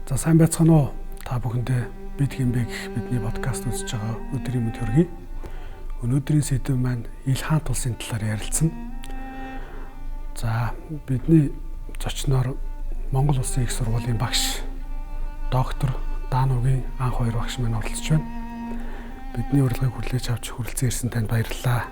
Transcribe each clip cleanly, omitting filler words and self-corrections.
За сайн байцгаана уу? Та бүхэндээ бид хэмбэ гэх бидний подкаст үзэж байгаа өдрийн мэнд хүргэе. Өнөөдрийн сэдэв маань ил хаант улсын талаар ярилцсан. За бидний зочноор Монгол Улсын их сургуулийн багш доктор Даануугийн анх хоёр багш маань оролцож байна. Бидний урилгыг хүлээж авч хүрэлцэн ирсэн танд баярлалаа.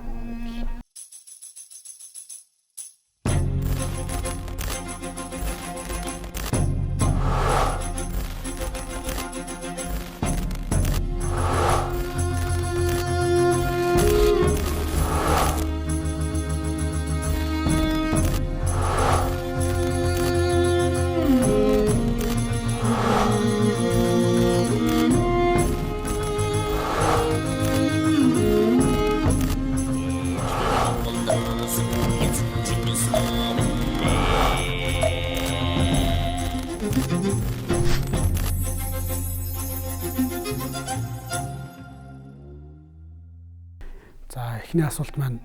За эхний асуулт маань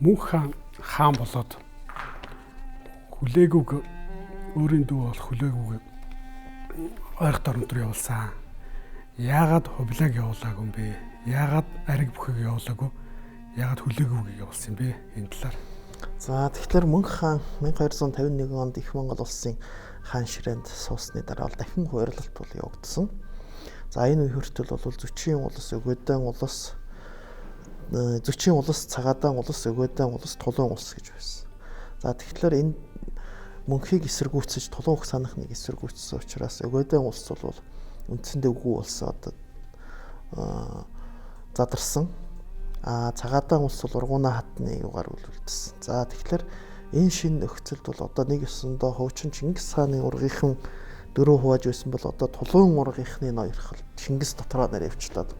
Мөнх хаан болоод хүлээгүүг өөрийн дүү бол хүлээгүүг ойрхон орон төр явуулсан. Яагаад хувлаг явуулаагүй юм бэ? Яагаад ариг бүхийг явуулаагүй? Яагаад хүлээгүүг явуулсан юм бэ? Энэ талаар. За тэгэхээр Мөнх хаан 1251 онд Их Монгол улсын хаан ширээнд суусны дараа дахин хуваарлалт бол явагдсан. За энэ үе хүртэл бол Зүчийн улс, Өгөөдөн улс, Зүчийн улс, Цагаадаан улс, Өгөөдөн улс, Тулуун улс гэж байсан. За тэгэхээр энэ Мөнхийг эсэргүүцэж Тулуун улс санахныг эсэргүүцсэн учраас Өгөөдөн улс бол үндсэндээ үгүй улсаа задарсан. Цагаадаан улс бол Ургуунаа хатны югаар үлдсэн. За тэгэхээр энэ шинэ нөхцөлд бол одоо нэг ёсондоо хуучин Чингис хааны ургийнхан дөрөв хувааж байсан бол одоо Тулуун ургийнхны ноёрхол Чингис дотроо нэр явчлаад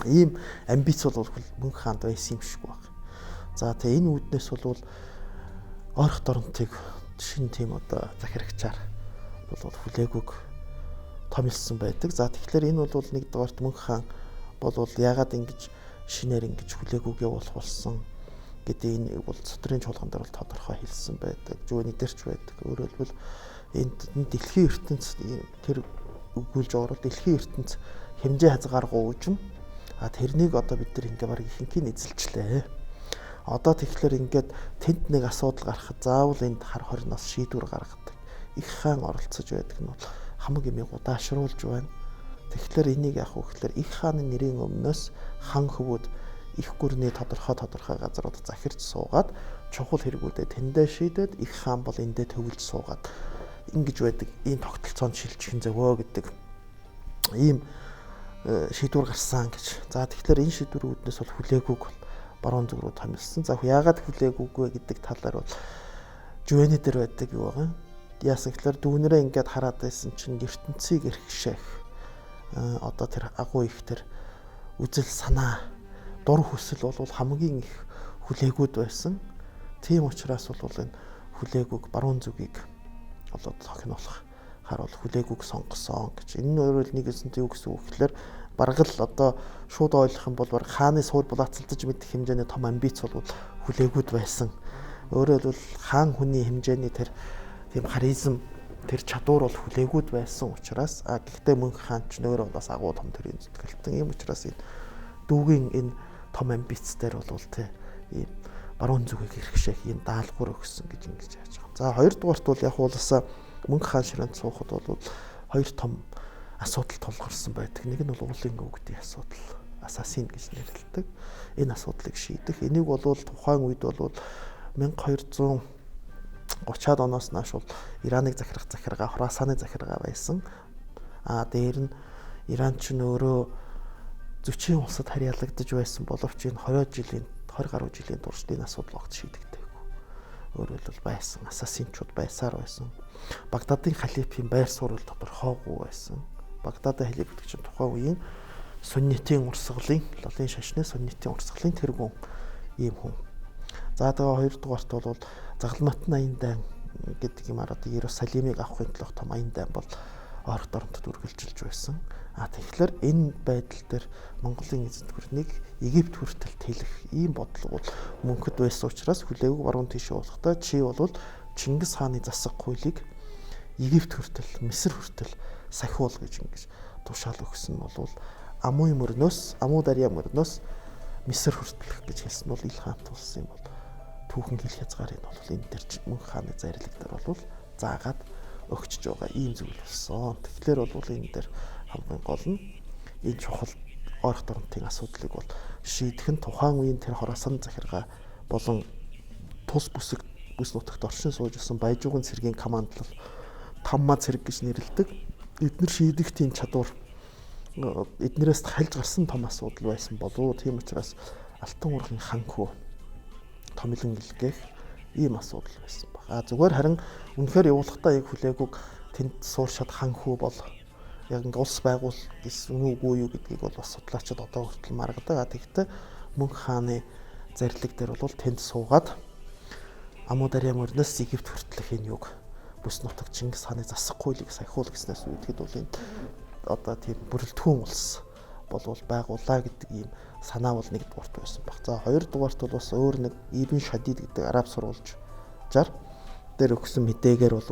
ийм амбиц бол Мөнх хаанд байсан юм шиг байна. За тэгээ энэ үүднээс бол орох доронтыг шинэ тийм одоо захирагчаар бол хүлээгүүг томилсон байдаг. За тэгэхээр энэ бол нэгдүгээрт Мөнх хаан бол яагаад ингэж шинээр ингэж хүлээгүүг явуулах болсон гэдэг энэ бол цодрын чуулган дээр бол тодорхой хэлсэн байдаг. Жөөний дэрч байдаг. Өөрөөр хэлбэл энэ дэлхийн ертөнц тэр өгүүлж орол дэлхийн ертөнц хэмжээ хязгааргүй үжим. Тэрнийг одоо бид нар ингээ бараг ихэнхийг эзэлчлээ. Одоо тэгэхээр ингээд тэнд нэг асуудал гарахад заавал энд хар хорноос шийдвэр гаргадаг. Их хаан оролцож байдаг нь бол хамаг юмыг удаашруулж байна. Тэгэхээр энийг яах вэ гэхээр их хааны нэрийн өмнөөс хан хөвүүд их гүрний тодорхой газрууд захирч суугаад чухал хэрэгүүдээ тэндээ шийдээд их хаан бол эндээ төвлөж суугаад ингэж байдаг. Ийм тогтолцоонд шилжих зөвөө гэдэг ийм шийдвэр гарсан гэж. За тэгэхээр энэ шийдвэрийн үүднээс бол хүлээгүүг бол баруун зүг рүү томилсон. За яагаад хүлээгүүг вэ гэдэг талаар бол Жувений дээр байдаг юу байгаа. Яасан гэхээр дүүнэрээ ингээд хараад байсан чинь ертөнцийг эрхшээх одоо тэр агуу их тэр үзэл санаа дур хүсэл бол хамгийн их хүлээгүүд байсан. Тийм учраас бол энэ хүлээгүүг баруун зүгийг болоод тохинолох харал хүлээгүүг сонгосон гэж. Энэ нь өөрөөр нэгэсэнтэй юу гэсэн үг гэхээр бараг л одоо шууд ойлгох юм бол бараг хааны суур булаацалдаж мэдэх хэмжээний том амбиц бол хүлээгүүд байсан. Өөрөөр хэлбэл хаан хүний хэмжээний тэр тийм харизм тэр чадвар бол хүлээгүүд байсан учраас гэхдээ Мөнх хаан ч нөөрэ бас агуу том төрийн зүтгэлтэн. Ийм учраас энэ дүүгийн энэ том амбиц дээр бол ийм баруун зүгийг эрхшээх ийм даалгавар өгсөн гэж ингэж яаж байгаа. За хоёрдугаарт бол яг уулсаа Мөнх хаан ширээнд суухад бол хоёр том асуудал тулгарсан байдаг. Нэг нь бол уулын өвгдийн асуудал, ассасин гэж нэрлэдэг. Энэ асуудлыг шийдэх. Энийг бол тухайн үед бол 1230-аад оноос нааш бол Ираныг захирах захиргаа, Хорасаны захиргаа байсан. Дээр нь Иран ч нөөрөө Зүчийн улсад харьяалагдаж байсан боловч энэ 20 гаруй жилийн турш энэ асуудал огт шийдэгдээгүй. Өөрөөр хэлбэл байсан ассасинчууд байсаар байсан. Багдадын халифийн байр суурь тодорхойгүй байсан. Багдадын халиф гэдэг чинь тухайн үеийн суннитийн урсгалын лолын шашны суннитийн урсгалын тэргүүн ийм хүн. За тэгээ хоёрдугаарт бол Загалматын аян дайн гэдэг юм одоо Иерусалимыг авахын тулд том аян дайн бол орох дорнотод үргэлжилж байсан. Тэгэхээр энэ байдал дээр Монголын эзэнт гүрнийг Египт хүртэл тэлэх ийм бодлого бол мөнхөд байсан учраас хүлээгүүг баруун тийш уулахдаа чи бол Чингис хааны засаг хуулийг Египт хүртэл, Меср хүртэл сахиул гэж ингэж тушаал өгсөн нь бол Амуй мөрнөөс, Амуу дарья мөрнөөс Меср хүртэлх гэж хэлсэн бол Ил хаант улсын бол түүхэн хил хязгаарыг бол энэ төр мөнх хааны зарлиг дээр бол заагаад өгчж байгаа ийм зүйл болсон. Тэгэхээр бол энэ дээр хамгийн гол нь энэ чухал ойрох дорнотын асуудлыг бол шийдэх нь тухайн үеийн тэр Хорасан захиргаа болон тус бүс нутагт оршин сууж байсан Баяжуугын цэргийн командлал Тамма цэрэг гэж нэрлэдэг. Эдгээр шийдэх тийм чадвар эднэрээс хальж гарсан том асуудал байсан болов. Тийм учраас Алтан уурхын ханхүү томилон илгээх ийм асуудал байсан баг. Зүгээр харин үнэхээр явуулахдаа яг хүлээгүүг тэнд сууршаад ханхүү бол яг ингээ улс байгуул гэсэн үгүй юу гэдгийг бол бас судлаачид одоо хүртэл маргадаг. Тэгэхдээ мөнх хааны зарлиг дээр бол тэнд суугаад Амуу дарья мөрнөөс Египт хүртэлх энэ юг бүс нутаг Чингис хааны засаг хуулийг сахиул гэснээс үүдгэд бол энэ одоо тийм бүрэлдэхүүн улс болвол байгууллаа гэдэг ийм санаа бол нэгдүгээрт байсан баг. За хоёрдугаарт бол бас өөр нэг Ибн Шадид гэдэг араб сурвалжаар дээр өгсөн мэдээгээр бол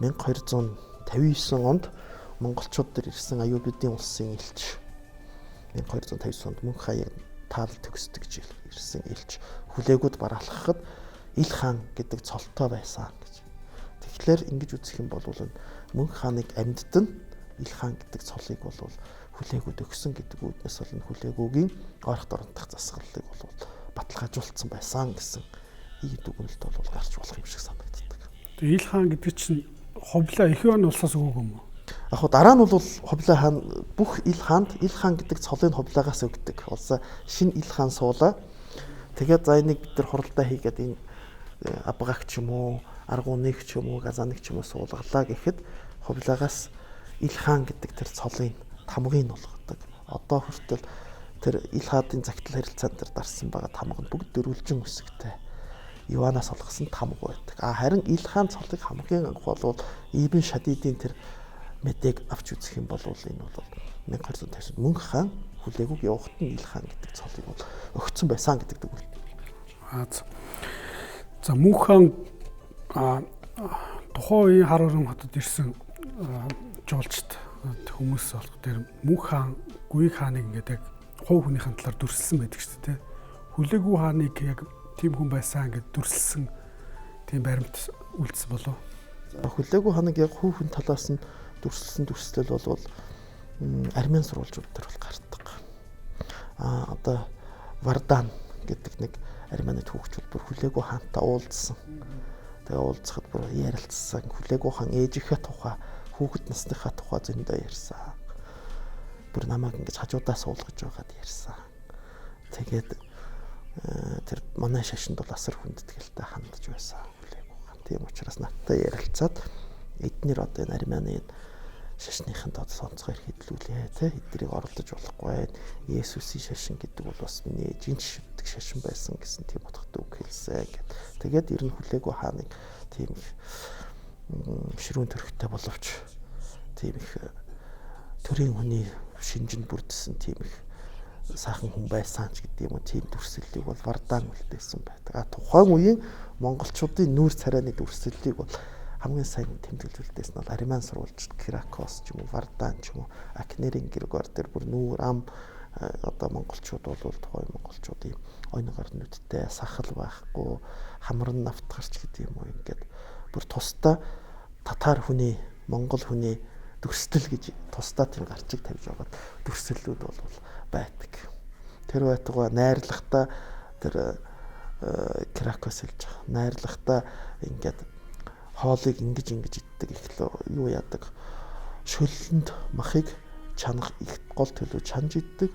1259 онд монголчууд дээр ирсэн Аюубидын улсын элч 1259 онд мөнх хаяг таал төгсдөг гэж ирсэн элч хүлээгүүд бараалгахад Ил хаан гэдэг цолтой байсан гэж. Тэгэхээр ингэж үзэх юм бол мөнх хааныг амьдд нь Ил хаан гэдэг цолыг бол хүлээгүүд өгсөн гэдэг үүднээс бол энэ хүлээгүүгийн ойрох дорнотох засаглалыг бол баталгаажуулсан байсан гэсэн ийм дүгнэлт бол гарч болох юм шиг санагддаг. Тэгээ Ил хаан гэдэг чинь Хувлаа Эхион улсаас өгөөг юм уу? Яг дараа нь бол Хувлаа хаан бүх Ил хаанд Ил хаан гэдэг цолыг Хувлаагаас өгдөг. Улсаа шинэ Ил хаан суулаа. Тэгээд за энийг бид нар хуралдаа хийгээд энэ Абгагч ч юм уу, Аргуныг ч юм уу, Газаныг ч юм уу суулгалаа гэхэд Хувлаагаас Ил хаан гэдэг тэр цолын тамгыг болгодог. Одоо хүртэл тэр Ил хаадын загтал харилцаанд дээр дарсан байгаа тамга нь бүгд дөрвөлжин үсэгтэй. Иванаас олгосон тамга байдаг. Харин Ил хаан цолыг хамгийн анх бол Ибн Шадидын тэр мэдээг авч үзэх юм бол энэ бол 1250-д мөнх хаан хүлээгүүг явахад нь Ил хаан гэдэг цолыг бол өгцөн байсан гэдэг дүгнэлт. За мөнх хаан тухайн үеийн хар урам хотод ирсэн жуулчд хүмүүс болох дээр мөнх хаан Гүйг хааныг ингээд яг хувь хүнийхэн талаар дүрсэлсэн байдаг шүү дээ. Хүлээгүү хааныг яг тийм хүн байсан ингээд дүрсэлсэн тийм баримт үлдсэн болов. Хүлээгүү хааныг яг хувь хүн талаас нь дүрсэлсэн дүрслэл бол армян сурвалжууд дээр бол гардаг. Одоо Вардан гэдэг нэг армяны түүхч бүр хүлээгүү хаантай уулзсан. Тэгээ уулзахад бүр ярилцсан. Хүлээгүү хаан ээжийнхээ тухай, хүүхэд насныхаа тухай зөндөө ярьсан. Бүр намайг ингэж хажуудаа суулгаж байгаад ярьсан. Тэгээд тэр манай шашинд бол асар хүндэтгэлтэй хандж байсан хүлээгүү хаан. Тийм учраас надтай ярилцаад эднэр одоо энэ армяны шашныханд сонцгоор хэдлүүлээ те эднийг оролдож болохгүй. Есүсийн шашин гэдэг бол бас миний ээжийн шивдэг шашин байсан гэсэн тийм утгатай үг хэлсэн гэд. Тэгээд ер нь хүлээгүү хааныг тийм их ширүүн төрхтэй боловч тийм их төрийн хүний шинжинд бүрдсэн тийм их сайхан хүн байсан ч гэдэг юм уу тийм дүрслэлийг бол Вардан үлдээсэн байдаг. Тухайн үеийн монголчуудын нүүр царайны дүрслэлийг бол хамгийн сайн тэмдэглэж үлдээсэн бол армян сурвалжид Кракос ч юм уу Вардан ч юм уу Акнерийн Григор дээр бүр нүүр ам одоо монголчууд бол тухайн монголчууд ийм ойноогоор нүдтэй сахал байхгүй хамран навтгарч гэдэг юм уу ингээд бүр тусдаа татар хүний монгол хүний дүрслэл гэж тусдаа тийм гарчиг тавьж байгаа дүрслэлүүд бол байдаг. Тэр байтугай найрлагата тэр Кракос хэлж байгаа. Найрлагата ингээд хоолыг ингэж иддэг ихлөө юу яадаг шөлөнд махыг чанах их гол төлөв чанж иддэг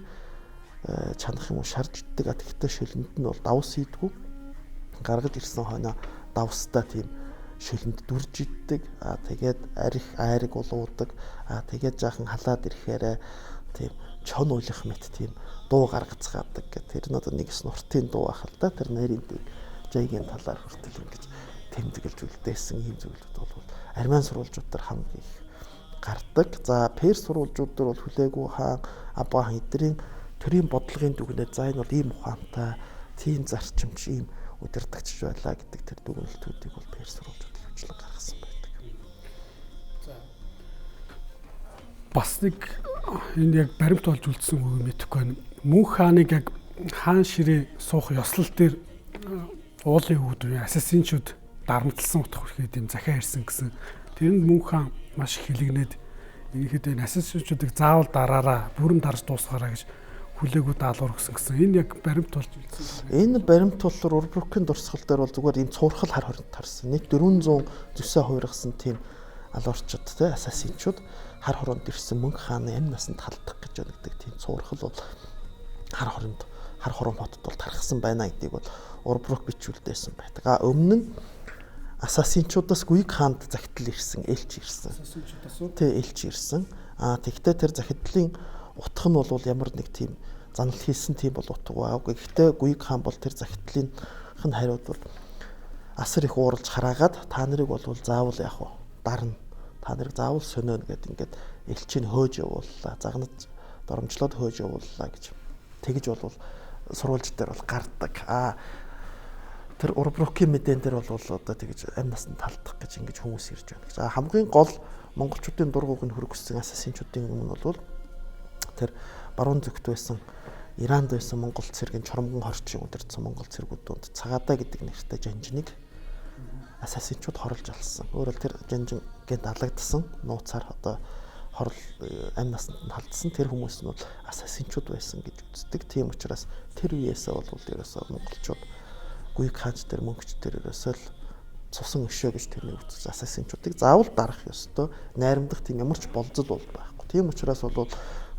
чанах юм уу шарж иддэг гэхдээ шөлөнд нь бол давс идэггүй гаргаж ирсэн хойно давстай тийм шөлөнд дүрж иддэг тэгээд арих айрыг улуудаг тэгээд жаахан халаад ирэхээр тийм чон уйлах мэт тийм дуу гаргацгаадаг гэх тэр нь одоо нэг снуртын дуу ахал та тэр нэрийн жайгийн талаар хүртэл ингэж тэмдэглэж үлдээсэн ийм зүйлүүд бол армян сурвалжууд дээр хамгийн их гардаг. За перс сурвалжууд дээр бол хүлээгүү хаан, Аба хаан эдгэрийн төрийн бодлогын дүгнэлт за энэ бол ийм ухаантай, тийм зарчимч, ийм удирдахч байлаа гэдэг тэр дүгнэлтүүдийг бол перс сурвалжууд хөвчлэн гаргасан байдаг. бас нэг энэ яг баримт болж үлдсэн үг мэдэхгүй байна. Мөнх хааныг яг хаан ширээ суух ёслол дээр уулын хүүд ассасинчууд дарамтлсан утга хүрхэд юм захиа ирсэн гэсэн. Тэрэнд мөнх хаан маш их хилэгнээд ерөнхийдөө энэ ассасинчуудыг заавал дараараа бүрэн дарж дуусгаараа гэж хүлээгүү даалгавар өгсөн гэсэн. Энэ яг баримт болж үлдсэн. Энэ баримт болохоор Урбрукийн дурсгал дээр бол зүгээр ийм цуурхал хар хоринд тарсан. Нэг 400 зүсээ хувиргасан тийм алуурчууд те ассасинчууд хар хоронд ирсэн мөнх хааны амь насанд халдах гэж өгдөг тийм цуурхал бол хар хором хотод бол тархсан байна гэдгийг бол Урбрук бичүүлдээсэн байдаг. Өмнө нь ассасинчуудаас Гүйг хаанд захидал ирсэн, элч ирсэн. Тэ элч ирсэн. Тэгтээ тэр захидлын утга нь бол ямар нэг тийм занал хийсэн тийм бол утга байгаагүй. Гэхдээ Гүйг хаан бол тэр захидлын хариуд бол асар их ууралж хараагаад та нарыг бол заавал яг уу дарна. Та нарыг заавал сонино гэд ингээд элчийг хөөж явууллаа. Загнаж доромжлоод хөөж явууллаа гэж. Тэгж бол сурвалж дээр бол гардаг. Тэр Урбрукийн мэдэн дээр бол одоо тэгж амь насанд талдах гэж ингэж хүмүүс ирж байна гэж. Хамгийн гол монголчуудын дургууг нь хөргөссөн ассасинчуудын юм нь бол тэр баруун зүгт байсан Иранд байсан монгол цэргийн Чормгон хорчийн удирдсан монгол цэргүүдүүд Цагаадаа гэдэг нэртэй жанжныг ассасинчууд хорлж алсан. Өөрөөр тэр жанжин гээд алагдсан нууцаар одоо хорл амь насанд халдсан тэр хүмүүс нь бол ассасинчууд байсан гэж үздэг. Тийм учраас тэр үеэсээ бол ерөөсөө монголчууд Гүйг хаанч дээр мөнгөч дээр ерөөсөө л цусан өшөө гэж тэрнийг үзэж ассасинчуудыг заавал дарах ёстой. Найрамдах тийм ямар ч болзол бол байхгүй. Тийм учраас бол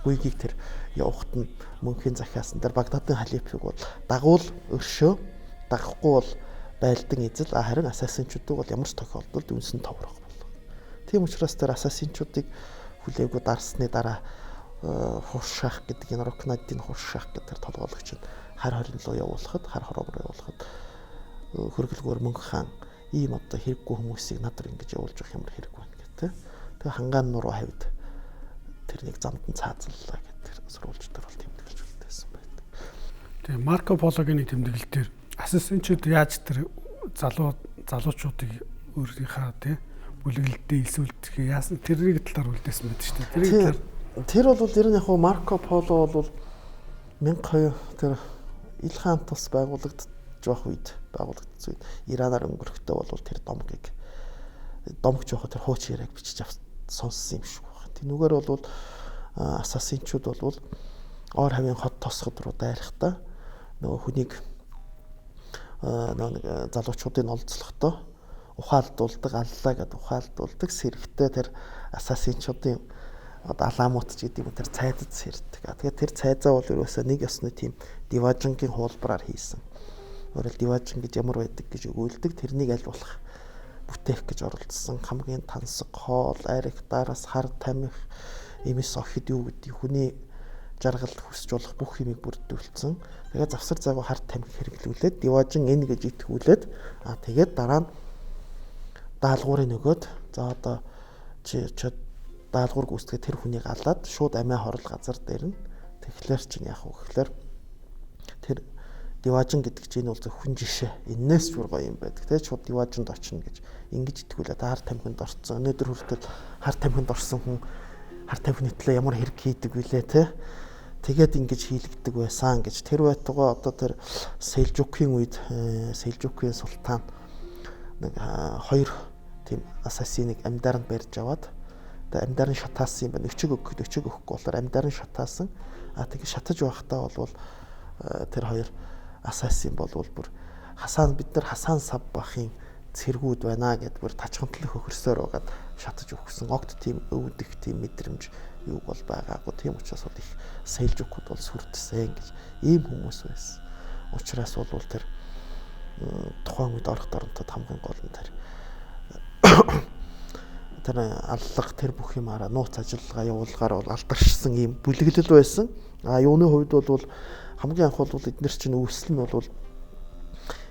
Гүйгийг тэр явахт нь мөнхийн захиасан дээр Багдадын халифыг бол дагуул өршөө дагахгүй бол байлдан эзэл харин ассасинчуудыг бол ямар ч тохиолдолд үнсэн товрох болов. Тийм учраас тэр ассасинчуудыг хүлээгүү дарсны дараа хуршаах гэдэг энэ Рокнадын хуршаах гэдэг толгойлогч нь хар хорин руу явуулахад хар хором руу явуулахад хөргөлгөөр мөнх хаан ийм одоо хэрэггүй хүмүүсийг надар ингэж явуулж явах ямар хэрэг байна гэдэг. Тэгээ хангаан нуруу хавьд тэрнийг замд нь цаазаллаа гэдэг сурвалж дээр бол тэмдэглэж үлдээсэн байдаг. Тэгээ Марко Пологийн тэмдэглэл дээр ассасинчууд яаж тэр залуучуудыг өөрийнхөө тий бүлэглэлдээ илсүүлдэг яасан тэрийг талаар үлдээсэн байдаг шүү дээ. Тэр бол ер нь яг Марко Поло бол 1200 тэр Ил хаан тус байгуулагдж байх үед Иранаар өнгөрөхдөө бол тэр домгч явах тэр хууч яриаг бичиж сонссон юм шиг байна. Тэнүүгээр бол ассасинчууд бол ор хавийн хот тосгод руу дайрахтаа нөгөө хүнийг залуучуудын олзлохдоо ухаалдуулдаг, аллаа гэдэг ухаалдуулдаг сэрэгтэй тэр ассасинчуудын аламут ч гэдэг юм тэр цайдад сэрдэг. Тэгэхээр тэр цайзаа бол ерөөсөө нэг ёсны тийм диважингийн хуулбараар хийсэн. Өөрөлд диважин гэж ямар байдаг гэж өгүүлдэг. Тэрнийг аль болох бүтээх гэж оролдсон. Хамгийн тансаг хоол, ариг, дараас хар тамхи, эмис охид юу гэдэг хүний жаргал хүсч болох бүх юмыг бүрдүүлсэн. Тэгээд завсар загуу хар тамхи хэрэглүүлээд диважин энэ гэж итгүүлээд тэгээд дараа нь даалгаврыг нөгөөд за одоо чи даалгавар гүйцэтгэх тэр хүнийг алаад шууд амиа хорол газар дээр нь тэгэхээр чинь яах вэ гэхээр тэр диважин гэдэг чинь бол хүн жишээ энээс ч гоё юм байдаг тийм шууд диважинд очино гэж ингэж итгүүлээд хар тамхинд орцсон өнөөдөр хүртэл хар тамхинд орсон хүн хар тамхины төлөө ямар хэрэг хийдэг вүлээ тийм тэгээд ингэж хийлэгдэг байсан гэж тэр байтугай одоо тэр Селжукийн үед Селжукийн султан нэг хоёр тийм ассасиныг амьдаранд барьж аваад амьдаар нь шатаасан юм байна. Өчиг өгөхгүй болохоор амьдаар нь шатаасан. Тэгээ шатаж байхдаа бол тэр хоёр ассасин бүр бид нар Хасан Саббахын цэргүүд байна гэд бүр тачхантлах хөхөрсөөр байгаад шатаж өгсөн. Огт тийм өвдөх тийм мэдрэмж юу бол байгаагүй. Тийм учраас бол их Селжукууд бол сүрдсэн гэж ийм хүмүүс байсан. Учраас бол тэр тухайн үед орох доронтод хамгийн гол нь тэр аллах тэр бүх юмараа нууц ажиллагаа явуулгаар бол алдаршсан ийм бүлэглэл байсан. Юуны хувьд бол хамгийн анх бол эдгээр чинь үүсэл нь бол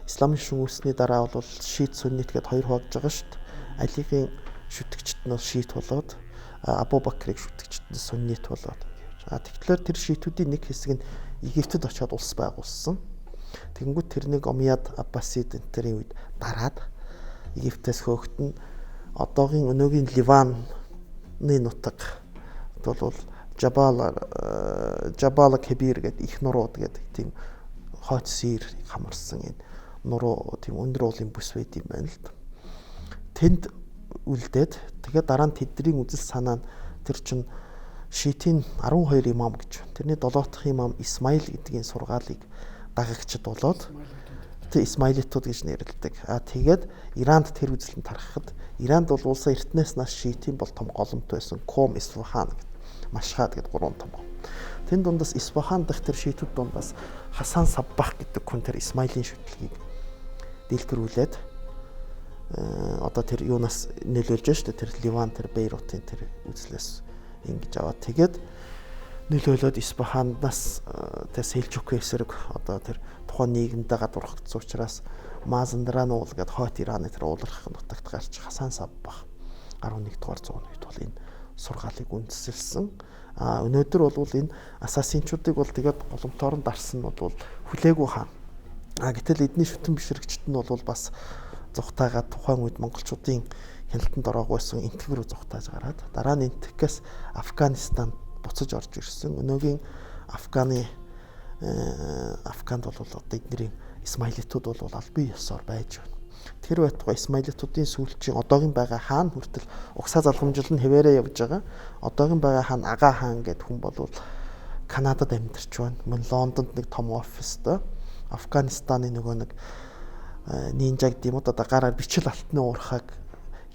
исламын шин үүсний дараа бол шиит сүннит гэдээ хоёр хуваагдж байгаа шүү дээ. Алигийн шүтгэгчд нь шиит болоод Абу Бакрыг шүтгэгчд нь сүннит болоод. Тэгэхээр тэр шиитүүдийн нэг хэсэг нь Египтэд очиод улс байгуулсан. Тэгэнгүүт тэрнийг Омияд Аббасид энтерийн үед дараад Египтээс хөөхтөн одоогийн өнөөгийн Ливаны нутаг бол Жабала Кебир гэдэг их нурууд гэдэг тийм хойц сэр хамарсан энэ нуруу тийм өндөр уулын бүс байд юм байна л да. Тэнд үлдээд тэгээд дараа нь тэдний үзэл санаа нь тэр чин шийтийн 12 имам гэж. Тэрний 7 дахь имам Исмаил гэдгийн сургаалыг дагагчд болоод тэг Исмаилитууд гэж нэрлэдэг. Тэгээд Иранд тэр үзэлтэн тархахад Иранд бол улсын эртнээс нас шиитийн бол том голомт байсан Ком Исфахан гэдэг Машхад гэдэг 3 том. Тэн дундас Исфахан дахь тэр шийтүүд дундас Хасан Саббах гэдэг хүн тэр Исмаилийн шүтлгийг дэлгэрүүлээд одоо тэр юунаас нөлөөлж шүү дээ. Тэр Ливан тэр Бейрутын тэр үзлээс ингэж аваад тэгээд нөлөөлөд Исфаханаас тэр Селжукийн эсрэг одоо тэр тухайн нийгэмдээ гадуурхагдсан учраас Мазандран уул гэдэг хойд Ираны тэр ууларх нутагт гарч Хасан Саббах 11 дугаар зууны үед бол энэ сургаалыг үндэслэлсэн. Өнөөдөр бол энэ ассасинчуудыг бол тэгээд голомтоор нь дарсан нь бол хүлээгүй хаан. Гэтэл эдний шүтэн бишрэгчд нь бол бас зүхтаагаад тухайн үед монголчуудын хяналтанд ороогүйсэн энтгэр рүү зүхтааж гараад дараа нь энтгэхээс Афганистанд буцаж орж ирсэн. Өнөөгийн Афганд бол одоо эднэрийн Исмаилитууд бол албан ёсоор байж байна. Тэр байтугай Исмаилитуудын сүүлчийн одоогийн байгаа хаан хүртэл угсаа залгамжлал нь хэвээрээ явж байгаа. Одоогийн байгаа хаан Ага хаан гэдэг хүн бол Канадад амьдарч байна. Мөн Лондонд нэг том оффистой Афганистаны нөгөө нэг нинжаг гэмүүд одоо гараар бичил алтны уурхаг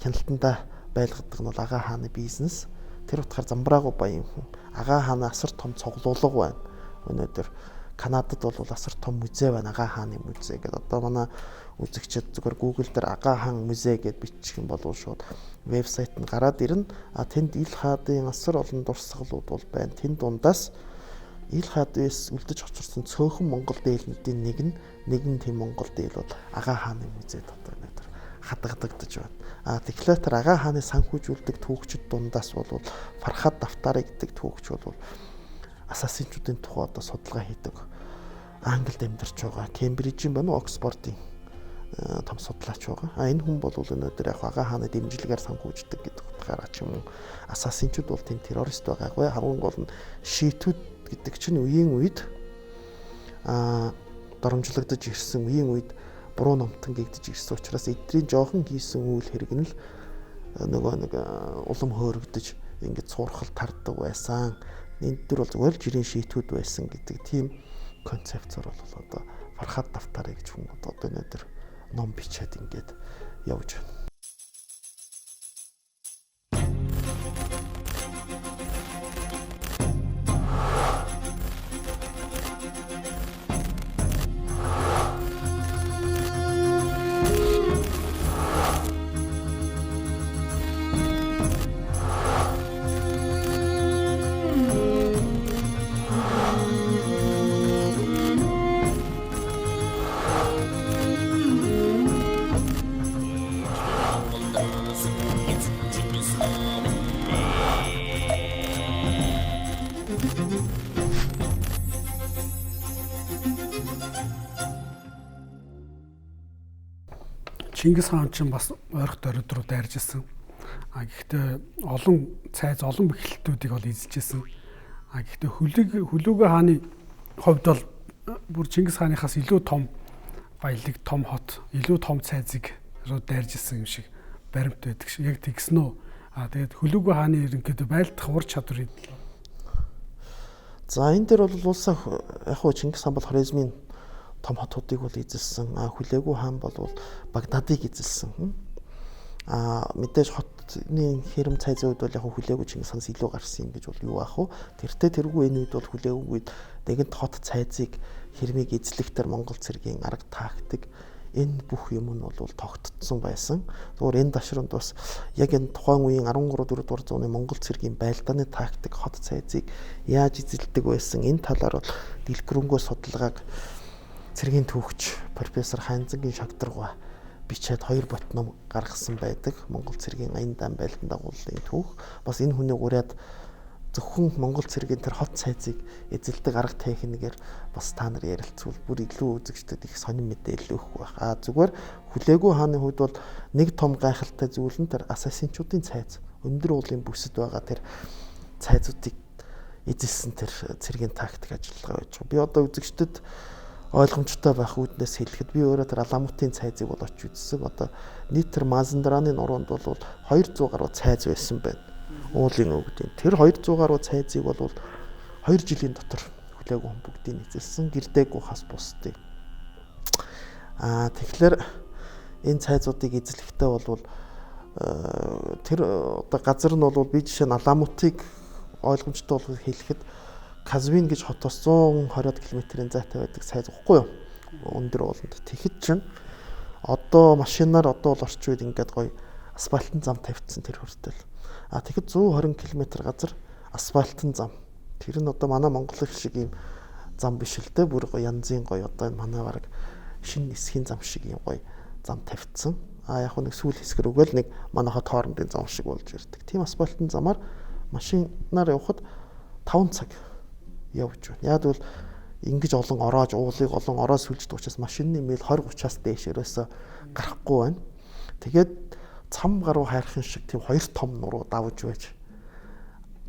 хяналтандаа байлгадаг нь бол Ага хааны бизнес. Тэр утгаар Замбраагүй баян хүн. Ага хааны асар том цуглуулга байна. Өнөөдөр Канадад бол асар том музей байна. Ага хааны музей гэдэг. Одоо манай үзэгчид зүгээр Google дээр Ага хаан музей гэд бичих юм бол шууд вебсайт нь гараад ирнэ. Тэнд ил хаадын асар олон дурсгалууд бол байна. Тэнд дундаас ил хаадээс үлдэж очирсан цөөхөн монгол дээлнүүдийн нэг нь тийм монгол дээл бол Ага хааны музейд одоо өнөөдөр хадагдагдаж байна. Тэгэхээр тэр Ага хааны санхүүжүүлдэг түүхчид дундаас бол Фархад Дафтари гэдэг түүхч бол ассасинчуудын тухай одоо судалгаа хийдэг. Англид амьдарч байгаа. Кембрижийн байна уу, Оксфордын том судлаач байгаа. Энэ хүн бол өнөөдөр яг Ага хааны дэмжлэгээр санхүүждэг гэдэг утгаараа ч юм уу ассасинчууд бол тийм террорист байгаагүй. Хамгийн гол нь шийтүүд гэдэг чинь үеийн үед доромжлогдож ирсэн үеийн үед буруу номтон гэгдэж ирсэн учраас эдний жоохон хийсэн үйл хэрэг нь л нөгөө нэг улам хөөрөгдөж ингэж цуурхал тарддаг байсан. Энд дөр бол зүгээр л жирийн шийтүүд байсан гэдэг тийм концепцоор бол одоо Фархад Дафтари гэж хүн одоо өнөөдөр ном бичээд ингээд явж байна. Чингис хаан ч бас ойрох дорид руу дайрж ирсэн. Гэхдээ олон цайз олон бэхлэлтүүдийг бол эзэлжсэн. Гэхдээ Хүлүүгээ хааны хувьд бол бүр Чингис хааныхаас илүү том баялаг, том хот, илүү том цайзыг руу дайрж ирсэн юм шиг баримт байдаг шиг. Яг тэгсэн үү? Тэгээд Хүлүүгээ хааны ерөнхийдөө байлдах ур чадварыг. За энэ дээр бол улсаа яг хуу Чингис хаан бол Хорезмийн том хотуудыг бол эзэлсэн. Хүлээгүй хаан бол Багдадыг эзэлсэн. Мэдээж хотны хэрэм цайзын үед бол яг хүлээгүй Чингис ханаас илүү гарсан юм гэж бол юу аах вэ? Тэргүй энэ үед бол хүлээгүй үед нэгэнт хот цайзыг хэрмийг эзлэх төр Монгол цэргийн арга тактик энэ бүх юм нь бол тогтцсон байсан. Зүгээр энэ ташранд бас яг энэ тухайн үеийн 13-4 дугаар зууны Монгол цэргийн байлдааны тактик хот цайзыг яаж эзэлдэг байсан энэ талаар бол дэлгэрэнгүй судалгааг цэргийн түүхч профессор Хайнзангийн шагдарга бичээд 2 бот ном гаргасан байдаг. Монгол цэргийн аян дан байлдан дагуулын түүх. Бас энэ хүний ураад зөвхөн Монгол цэргийн тэр хот цайзыг эзэлдэг арга техникээр бас та нар ярилцвал бүр илүү үзэгчдэд их сонин мэдээлэл өгөх байх. Зүгээр Хүлээгүй хааны хувьд бол нэг том гайхалтай зүйл нь тэр ассасинчуудын цайз өндөр уулын бүсэд байгаа тэр цайзуудыг эзэлсэн тэр цэргийн тактик ажиллагаа байж байгаа. Би одоо үзэгчдэд ойлгомжтой байх үүднээс хэлэхэд би өөрөө тэр Аламутын цайзыг бол очиж үзсэн. Одоо нийт тэр Мазандараны нуруунд бол 200 гаруй цайз байсан байна. Уулын өвгдийн. Тэр 200 гаруй цайзыг бол 2 жилийн дотор хүлээгүй хүн бүгдийг эзэлсэн. Гэрдээгүй хас бусдыг. Тэгэхээр энэ цайзуудыг эзлэхдээ бол тэр одоо газар нь бол би жишээ нь Аламутыг ойлгомжтой болгох хэлэхэд Казвин гэж хотоос 120 км-ийн зайтай байдаг цайз واخгүй юу? Өндөр ууланд. Тэгэхэд чинь одоо машинаар одоо бол орчин үед ингээд гоё асфальтын зам тавьчихсан тэр хүртэл. Тэгэхэд 120 км газар асфальтын зам. Тэр нь одоо манай Монгол шиг ийм зам биш л дээ. Бүр гоё янзын гоё одоо энэ манай бараг шинэ нисхийн зам шиг ийм гоё зам тавьчихсан. Яг нэг сүүл хэсгэр өгөөл нэг манай хот хоорондын зам шиг болж ирдэг. Тийм асфальтын замаар машинаар явхад 5 цаг явж байна. Яг бол ингэж олон ороож уулыг олон ороо сүлждэг учраас машины мэйл 20-30-аас дээш ерөөсө гарахгүй байна. Тэгээд цам гаруй хайрхан шиг тийм 2 том нуруу давж байж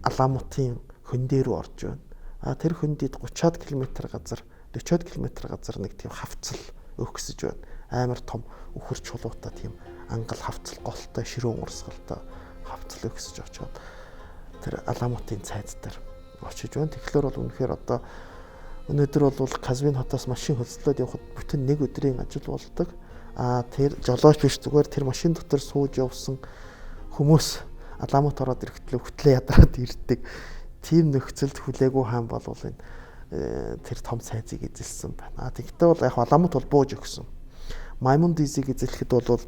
Аламутын хөндөр рүү орж байна. Тэр хөндөд 30-аад км газар 40-аад км газар нэг тийм хавцал өгсөж байна. Амар том өхөр чулуутай тийм ангал хавцал голтой ширүүн урсгалтай хавцал өгсөж очоод тэр Аламутын цайз дээр очиж байна. Тэгэхээр бол үнэхээр одоо өнөөдөр бол Казвин хотоос машин хөлслөөд явхад бүтэн нэг өдрийн ажил болдог. Тэр жолооч биш зүгээр тэр машин дотор сууж явсан хүмүүс Аламут ороод ирэхдээ хөтлөө ядраад ирдэг. Тийм нөхцөлд хүлээгүй хаан бол энэ тэр том цайзыг эзэлсэн байна. Тэгэхдээ бол яг Аламут бол бууж өгсөн. Маймун дизиг эзлэхэд бол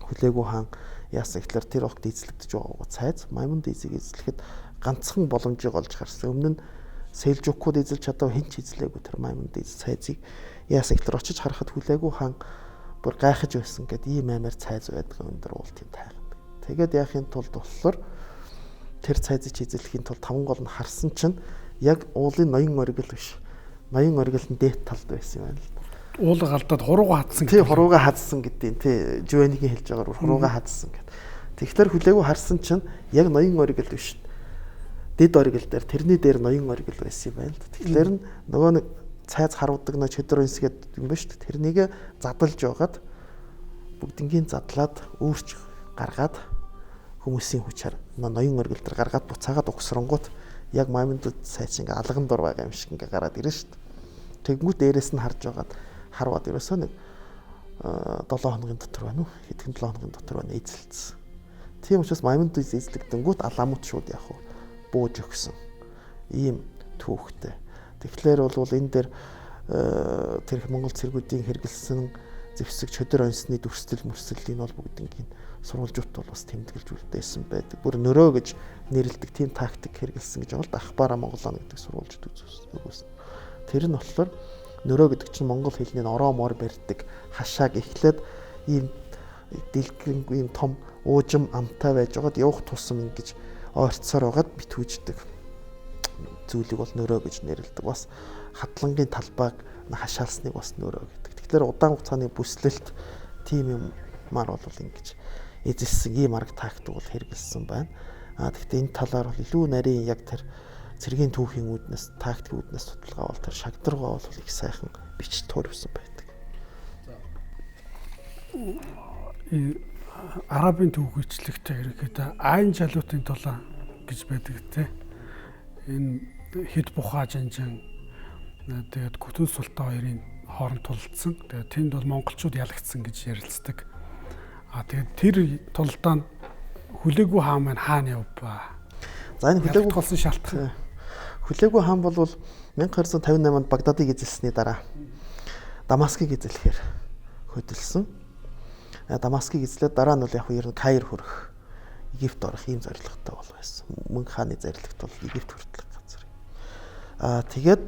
хүлээгүй хаан яасан гэхээр тэр огт эзлэгдэж байгаа цайз. Маймун дизиг эзлэхэд ганцхан боломжийг олж харсан. Өмнө нь Сэлжукууд эзэлж чадав хинч эзлээгүй тэр Маймун диз цайзыг яасан гэхээр очиж харахад хүлээгүй хаан бүр гайхаж байсан гэд ийм аймаар цайз байдаг өндөр уул тийм тайган. Тэгээд яахын тулд болохоор тэр цайзыг эзлэхийн тулд таван гол нь харсан чинь яг уулын ноён оргил биш. Ноён оргил нь дээд талд байсан юм байна л. Уулыг алдаад хурууга хадсан. Тий хурууга хадсан гэдэг. Тий Жувенигийн хэлж байгаагаар хурууга хадсан гэдэг. Тэгэхээр хүлээгүй харсан чинь яг ноён оргил биш. Дэд оргил дээр тэрний дээр ноён оргил байсан юм байна л. Тэгэхээр нөгөө нэг цайз харуудаг нөө чөдөр үнс гэдэг юм ба шүү дээ. Тэрнийг задалж байгаад бүгднгийн задлаад үүрч гаргаад хүмүүсийн хүчээр ноён оргил дээр гаргаад буцаагаад угсрангууд яг Маймунд цайз ингээ алган дор байгаа юм шиг ингээ гараад ирнэ шүү дээ. Тэгмүүд дээрээс нь харж байгаад харваад ерөөсөө нэг 7 хоногийн дотор байна уу? Хэдхэн 7 хоногийн дотор байна эзэлсэн. Тийм учраас Маймунд эзлэгдэнгүүт Аламут шууд яг бууж өгсөн. Ийм түүхтэй. Тэгэхээр бол энэ дээр тэр Монгол цэргүүдийн хэрэгэлсэн зэвсэг чөдөр онсны дүрслэл мөрсөлийн бол бүгднгийн сурвалжууд бол бас тэмдэглэж үлдээсэн байдаг. Бүр нөрөө гэж нэрлэдэг тийм тактик хэрэгэлсэн гэж бол Ахбара Монголоо гэдэг сурвалжууд үзүүлсэн. Тэр нь болохоор нөрөө гэдэг чинь монгол хэлний ороо мор барьдаг хашааг эхлээд ийм дэлгэрэнгүй ийм том уужим амтай байж байгаад явах тусам ингэж ойрцоор байгаад битүүждэг зүйлийг бол нөрөө гэж нэрлэдэг. Бас хадлангийн талбайг хашаалсныг бас нөрөө гэдэг. Тэгэхээр удаан хугацааны бүслэлт тийм юмар бол ингэж эзэлсэн ийм арга тактик бол хэрэгэлсэн байна. Гэхдээ энэ талаар бол илүү нарийн яг тэр цэргийн түүхийн үүднээс тактикийн үүднээс судалгаа бол тэр шагдаргаа бол их сайхан бичиж туурвсан байдаг. Арабын түүхийчлэгтэй хэрэгэд айн жалуутын тулаан гэж байдаг те. Энэ хэд бухаа жанжин тэгээд Күтүн Султан хоёрын хооронд тулалдсан. Тэгээд тэнд бол монголчууд ялагдсан гэж ярилцдаг. Тэгээд тэр тулалдаанд хүлээгүй хаан маань хаана явбаа. За энэ хүлээгүй болсон шалтгаан. Хүлээгүй хаан бол 1258 онд Багдадыг эзэлсэний дараа Дамаскыг эзлэхээр хөдөлсөн. Дамаскыг эзлээд дараа нь бол яг ер нь Каир хүрэх, Египт орох ийм зорилготой бол байсан. Мөнх хааны зорилгот бол Египт хүртэлх газар. Тэгээд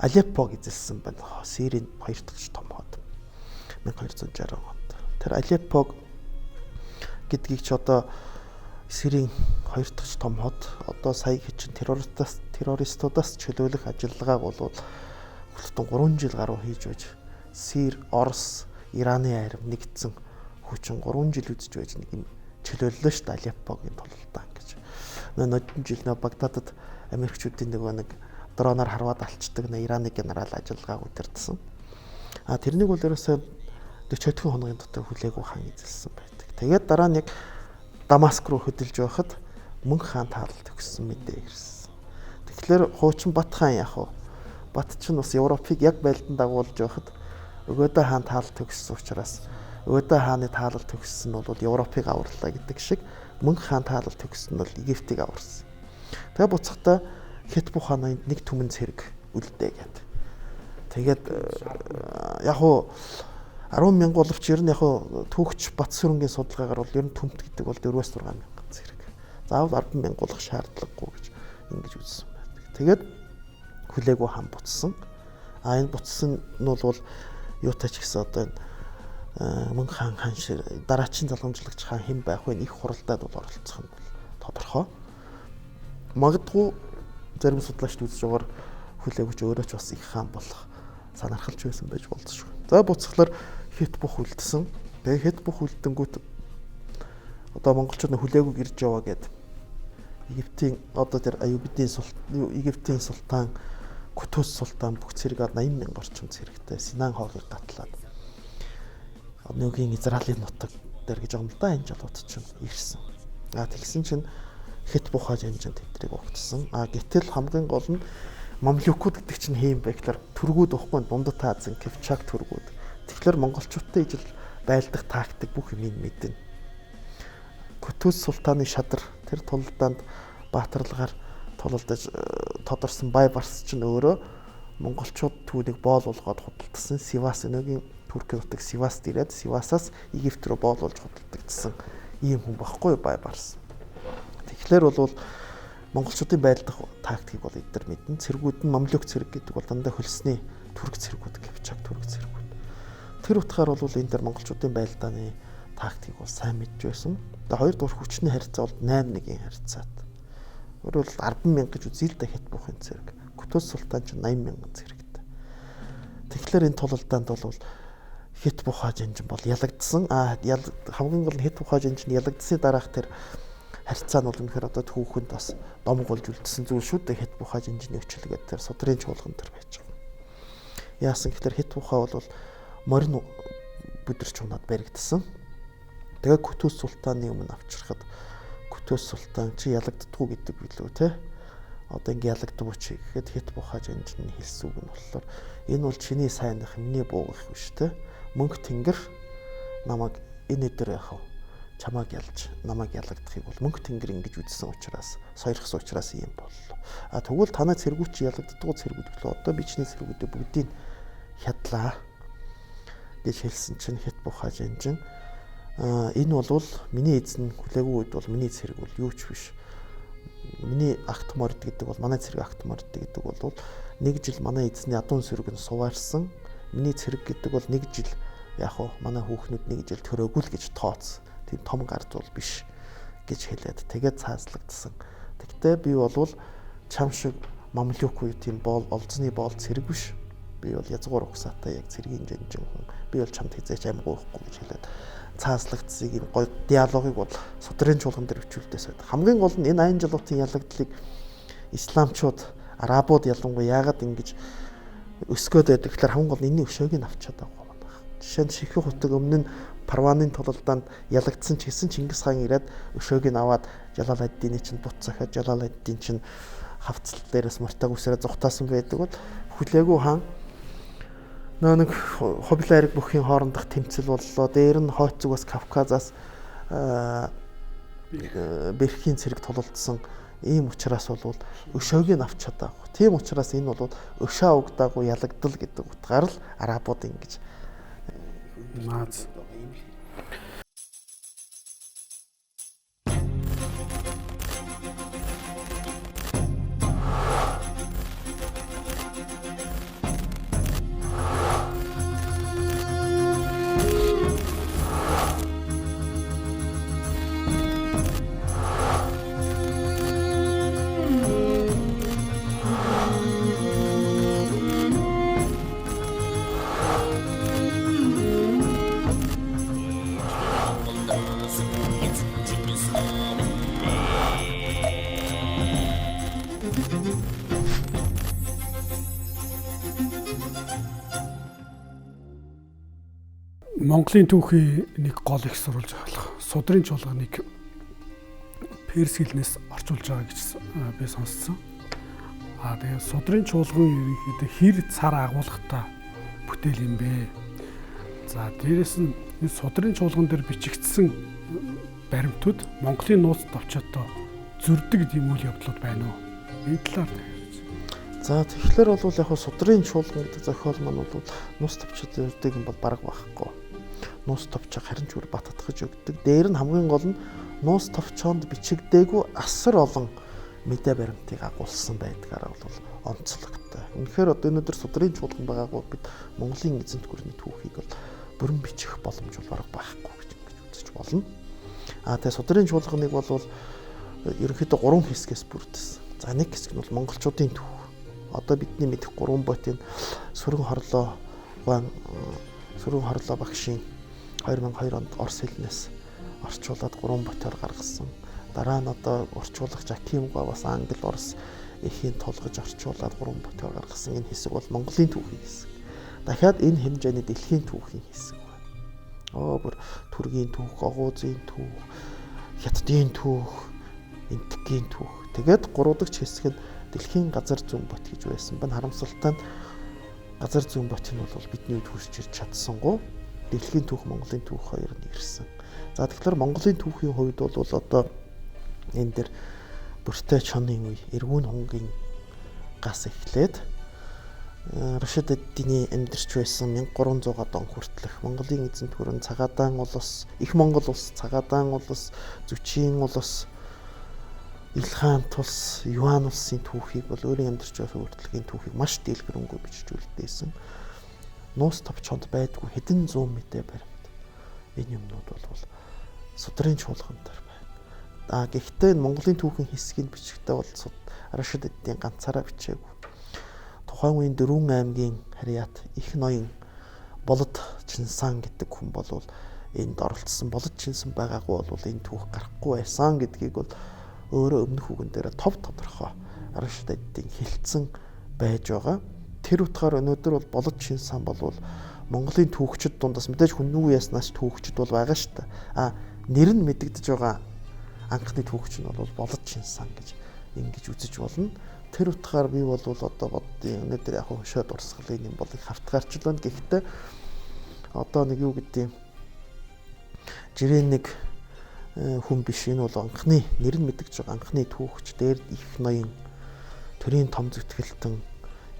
Алеппог эзэлсэн байна. Сирийн 2 дахь том хот. 1260 онд. Тэр Алеппог гэдгийг ч одоо Сирийн 2 дахь том хот одоо сая хичин террористуудаас чөлөөлөх ажиллагааг бол хүртэн 3 жил гаруй хийж байж Сир, Орос, Ираны арив нэгдсэн хүчин 3 жил үзэж байж нэг юм чөлөөллөө шүү дээ Алеппогийн тулалдаан гэж. Нодон жил нөө Багдадад Америкчүүдийн нэг дроноор харваад алчдаг Ираны генерал ажиллагааг удирдсан. Тэрнийг бол ерөөсөө 40 хоногийн дотор хүлээгүй хаан эзэлсэн байдаг. Тэгээд дараа нь яг Дамаск руу хөдөлж байхад Мөнх хаан таалал төгссөн мэдээ ирсэн. Тэгэхээр хуучин Бат хаан яг уу Бат ч бас Европыг яг байлдан дагуулж байхад Өгөөдөө хаан таалал төгссөн учраас Өгөөдөө хааны таалал төгссөн нь бол Европыг аварлаа гэдэг шиг Мөнх хаан таалал төгссөн нь бол Египтийг аварсан. Тэгээ буцахдаа Хетбух хааны нэг түмэн цэрэг үлдээ гэдэг. Тэгээд яг уу 10,000 боловч ер нь яг түүхч Батсүрэнгийн судалгаагаар бол ер нь төмт гэдэг бол 4-6 мянган зэрэг. Заавал 10,000 болох шаардлагагүй гэж ингэж үзсэн байдаг. Тэгээд хүлээгүй хаан буцсан. Энэ буцсан нь бол юутай ч гэсэн одоо Мөнх хаан шиг дараачийн залгамжлагч хаан хэн байх вэ? Их хуралдаад бол оролцох нь бол тодорхой. Магадгүй зарим судлаачид үзэж байгаагаар хүлээгч өөрөө ч бас их хаан болох санаархалж байсан байж болзошгүй. За буцхлаар Хетбух үлдсэн. Тэгээ Хетбух үлдэнгүүт одоо монголчууд хүлээгүйг ирж яваа гэд Египтийн одоо тэр Египтийн султан Кутус султан бүх цэрэг 80,000 орчим цэрэгтэй Синан хоогийг гатлаад өнөөгийн Израилийн нутаг дээр гэж байгаа юм л да энэ жолууд чинь ирсэн. Тэгсэн чинь Хетбух хаан жанжин тэдрийг угтсан. Гэтэл хамгийн гол нь Мамлюкууд гэдэг чинь хэм бэ гэхээр түргүүд уухгүй дундад Азийн Кипчак түргүүд. Тэгэхээр монголчуудтай ижил байлдах тактик бүх юм мэднэ. Кутус султаны шадар тэр тулдаанд баатарлагаар тулалдаж тодорсон Байбарс чинь өөрөө монголчууд түүнийг боол болгоод худалдсан Сивас өнөөгийн Туркийн нутаг Сиваст ирээд Сивасаас Египт рүү боол болж худалдагдсан ийм хүн багхгүй Байбарс. Тэгэхээр бол монголчуудын байлдах тактикийг бол эдгээр мэднэ. Цэргүүд нь Мамлюк цэрэг гэдэг бол дандаа хөлсний турк цэргүүд, Кипчак турк цэргүүд. Тэр утгаар бол энэ дээр монголчуудын байлдааны тактикийг бол сайн мэдж байсан. Тэгээ хоёрдугаар хүчний харьцаа бол 8-1-ийн харьцаат. Өөрөөр хэлбэл 10,000 гэж үзэл дэ Хетбухын цэрэг. Кутус султан ч 80,000 цэрэгтэй. Тэгэхээр энэ тулалдаанд бол Хетбух хаан жанжин бол ялагдсан. Хамгийн гол нь Хетбух хаан жанжин ялагдсны дараах тэр харьцаа нь бол үнэхээр одоо түүхэнд бас домголж үлдсэн зүйл шүү дээ. Хетбух хаан жанжины өчлөгээд тэр судрын чуулган дээр байж байгаа. Яасан гэхээр Хетбух хаан бол морин бүдэрч унаад баригдсан. Тэгээ Кутус султаны өмнө авчрахад Кутус султан чи ялагддаггүй гэдэг билүү те. Одоо ингэ ялагддаг учраас гэхэд Хетбух хаан жанжины хэлсэн үг нь болохоор энэ бол чиний сайнх миний буугах биш те. Мөнх тэнгэр намайг энэ өдөр яхав чамааг ялж намайг ялагдахыг бол Мөнх тэнгэр ингэж үзсэн учраас сойрхсон учраас ийм боллоо. Тэгвэл танай цэргүүч ялагддаггүй цэргүүд билүү. Одоо би чиний цэргүүдээ бүгдийг хядлаа гэж хэлсэн чинь Хетбух хаан жанжин энэ бол миний эзэн хүлээгүй үед бол миний цэрэг бол юу ч биш. Миний акт морд гэдэг бол манай цэрэг акт морд гэдэг бол нэг жил манай эзний адуун сүрэг нь суваарсан. Миний цэрэг гэдэг бол нэг жил яг уу манай хүүхнүүд нэг жил төрөөгүй л гэж тооц. Тийм том гард бол биш гэж хэлээд тэгээд цаазлагдсан. Тэгтээ би бол чам шиг Мамлюк уу тийм боол олзны боол цэрэг биш. Би бол язгуур угсаатай яг цэргийн жанжин хүн. Би бол чамд хизээч аймгүй байхгүй гэж хэлээд цаазлагдсыг энэ гоё диалогыг бол судрын чуулган дээр өчүүлдээс байдаг. Хамгийн гол нь энэ аян жолоотын ялагдлыг исламчууд, арабууд ялангуяа яагаад ингэж өсгөөд байдаг гэхээр хамгийн гол нь энэний өшөөг нь авчаад байгаа юм байна. Жишээ нь Шихүү хотог өмнө нь Парваны тулалдаанд ялагдсан ч гэсэн Чингис хаан ирээд өшөөг нь аваад Жалал-ад-Дины чинь бут захиад Жалал-ад-Дин чинь хавцал дээрээс мартаг үсрээ зүхтаасан байдаг бол хүлээгүй хаан нэг хобилайраг бүхийн хоорондох тэмцэл боллоо. Дээр нь хойц зүгээс Кавказаас Берхийн цэрэг тулалдсан. Ийм учраас бол өшөөг нь авч чадаагүй. Тийм учраас энэ бол өшөө угдаагүй ялагдал гэдэг утгаар л арабууд ингэж Мааз. Монголын түүхийн нэг гол их сурвалж болох судрын чуулганыг перс хэлнээс орчуулж байгаа гэж би сонссон. Тэгээ судрын чуулган ерөнхийдөө хэр цар агуулгатай бүтээл юм бэ? За дээрэс нь энэ судрын чуулган дээр бичигдсэн баримтууд Монголын нууц товчоотой зөрдөг юм үйл явдлууд байна уу? Энэ талаар за тэгэхээр бол яг судрын чуулган гэдэг зохиол маань бол нууц товчоод зөрдөг юм бол бараг байхгүй. Нууц товчоо харин ч үр бат татгаж өгдөг. Дээр нь хамгийн гол нь нууц товчоонд бичигдээгүй асар олон мэдээ баримтыг агуулсан байдгаараа бол онцлогтой. Үнэхээр одоо өнөөдөр судрын чуулган байгаагүй бид Монголын эзэнт гүрний түүхийг бол бүрэн бичих боломж бол бараг байхгүй гэж үзэж болно. Тэгээ судрын чуулганыг бол ерөнхийдөө 3 хэсгээс бүрдсэн. За нэг хэсэг нь бол монголчуудын түүх. Одоо бидний мэдэх 3 ботын сүрэн хорлоо багшийн 2002 онд Орос хэлнээс орчуулад 3 ботоор гаргасан. Дараа нь одоо орчуулагч Акимова бас англи орос эхийн тулгаж орчуулад 3 ботоор гаргасан. Энэ хэсэг бол Монголын түүхийн хэсэг. Дахиад энэ хэмжээний дэлхийн түүхийн хэсэг байна. Бүр Түргийн түүх, Огуузын түүх, Хятадын түүх, Энтекийн түүх. Тэгээд 3 дахь хэсэг нь дэлхийн газар зүүн бот гэж байсан. Бан харамсалтай нь газар зүүн бот нь бол бидний үед хүрч ирж чадсангүй. Дэлхийн түүх, Монголын түүх хоёр нь ирсэн. За тэгэхээр Монголын түүхийн хувьд бол одоо энэ дэр бүртээ чонын үе, эргүүн хонгийн гас эхлээд Рашид эдний амьдарч байсан 1300 он хүртэлх Монголын эзэнт гүрэн Цагаатан улс, Их Монгол улс, Цагаатан улс, Зүчийн улс, Илхаант улс, Юан улсын түүхийг бол өөрийн амьдарч байсан хүртэлхийн түүхийг маш дэлгэрэнгүй бичжүүлдээсэн. Нууц товчоонд байдгүй хэдэн зуун мэдээ баримт. Энэ юмнууд бол судрын чуулган дээр байна. Гэхдээ Монголын түүхийн хэсгийн бичгтээ бол Рашид эдийн ганцаараа бичээгүй. Тухайн үеийн Дөрвөн аймгийн харьяат Их ноён Болод Чинсан гэдэг хүн бол энд оролцсон. Болод Чинсан байгаагүй бол энэ түүх гарахгүй байсан гэдгийг бол өөрөө өмнөх үгэн дээр тов тодорхой Рашид эдийн хэлсэн байж байгаа. Тэр утгаар өнөөдөр бол Болод Чинсан бол Монголын түүхчид дундаас мэдээж хүннүү яснаас түүхчид бол байгаа шүү дээ. Нэр нь мэдэгдэж байгаа анхны түүхч нь бол Болод Чинсан гэж ингэж үзэж болно. Тэр утгаар би бол одоо боддیں۔ Өнөөдөр яг хөшөө дурсгалын юм бол их хавтгаарч байна. Гэхдээ одоо нэг юу гэдэг жирийн нэг хүн биш, энэ бол анхны нэр нь мэдэгдэж байгаа анхны түүхч, дээр Их ноён төрийн том зүтгэлтэн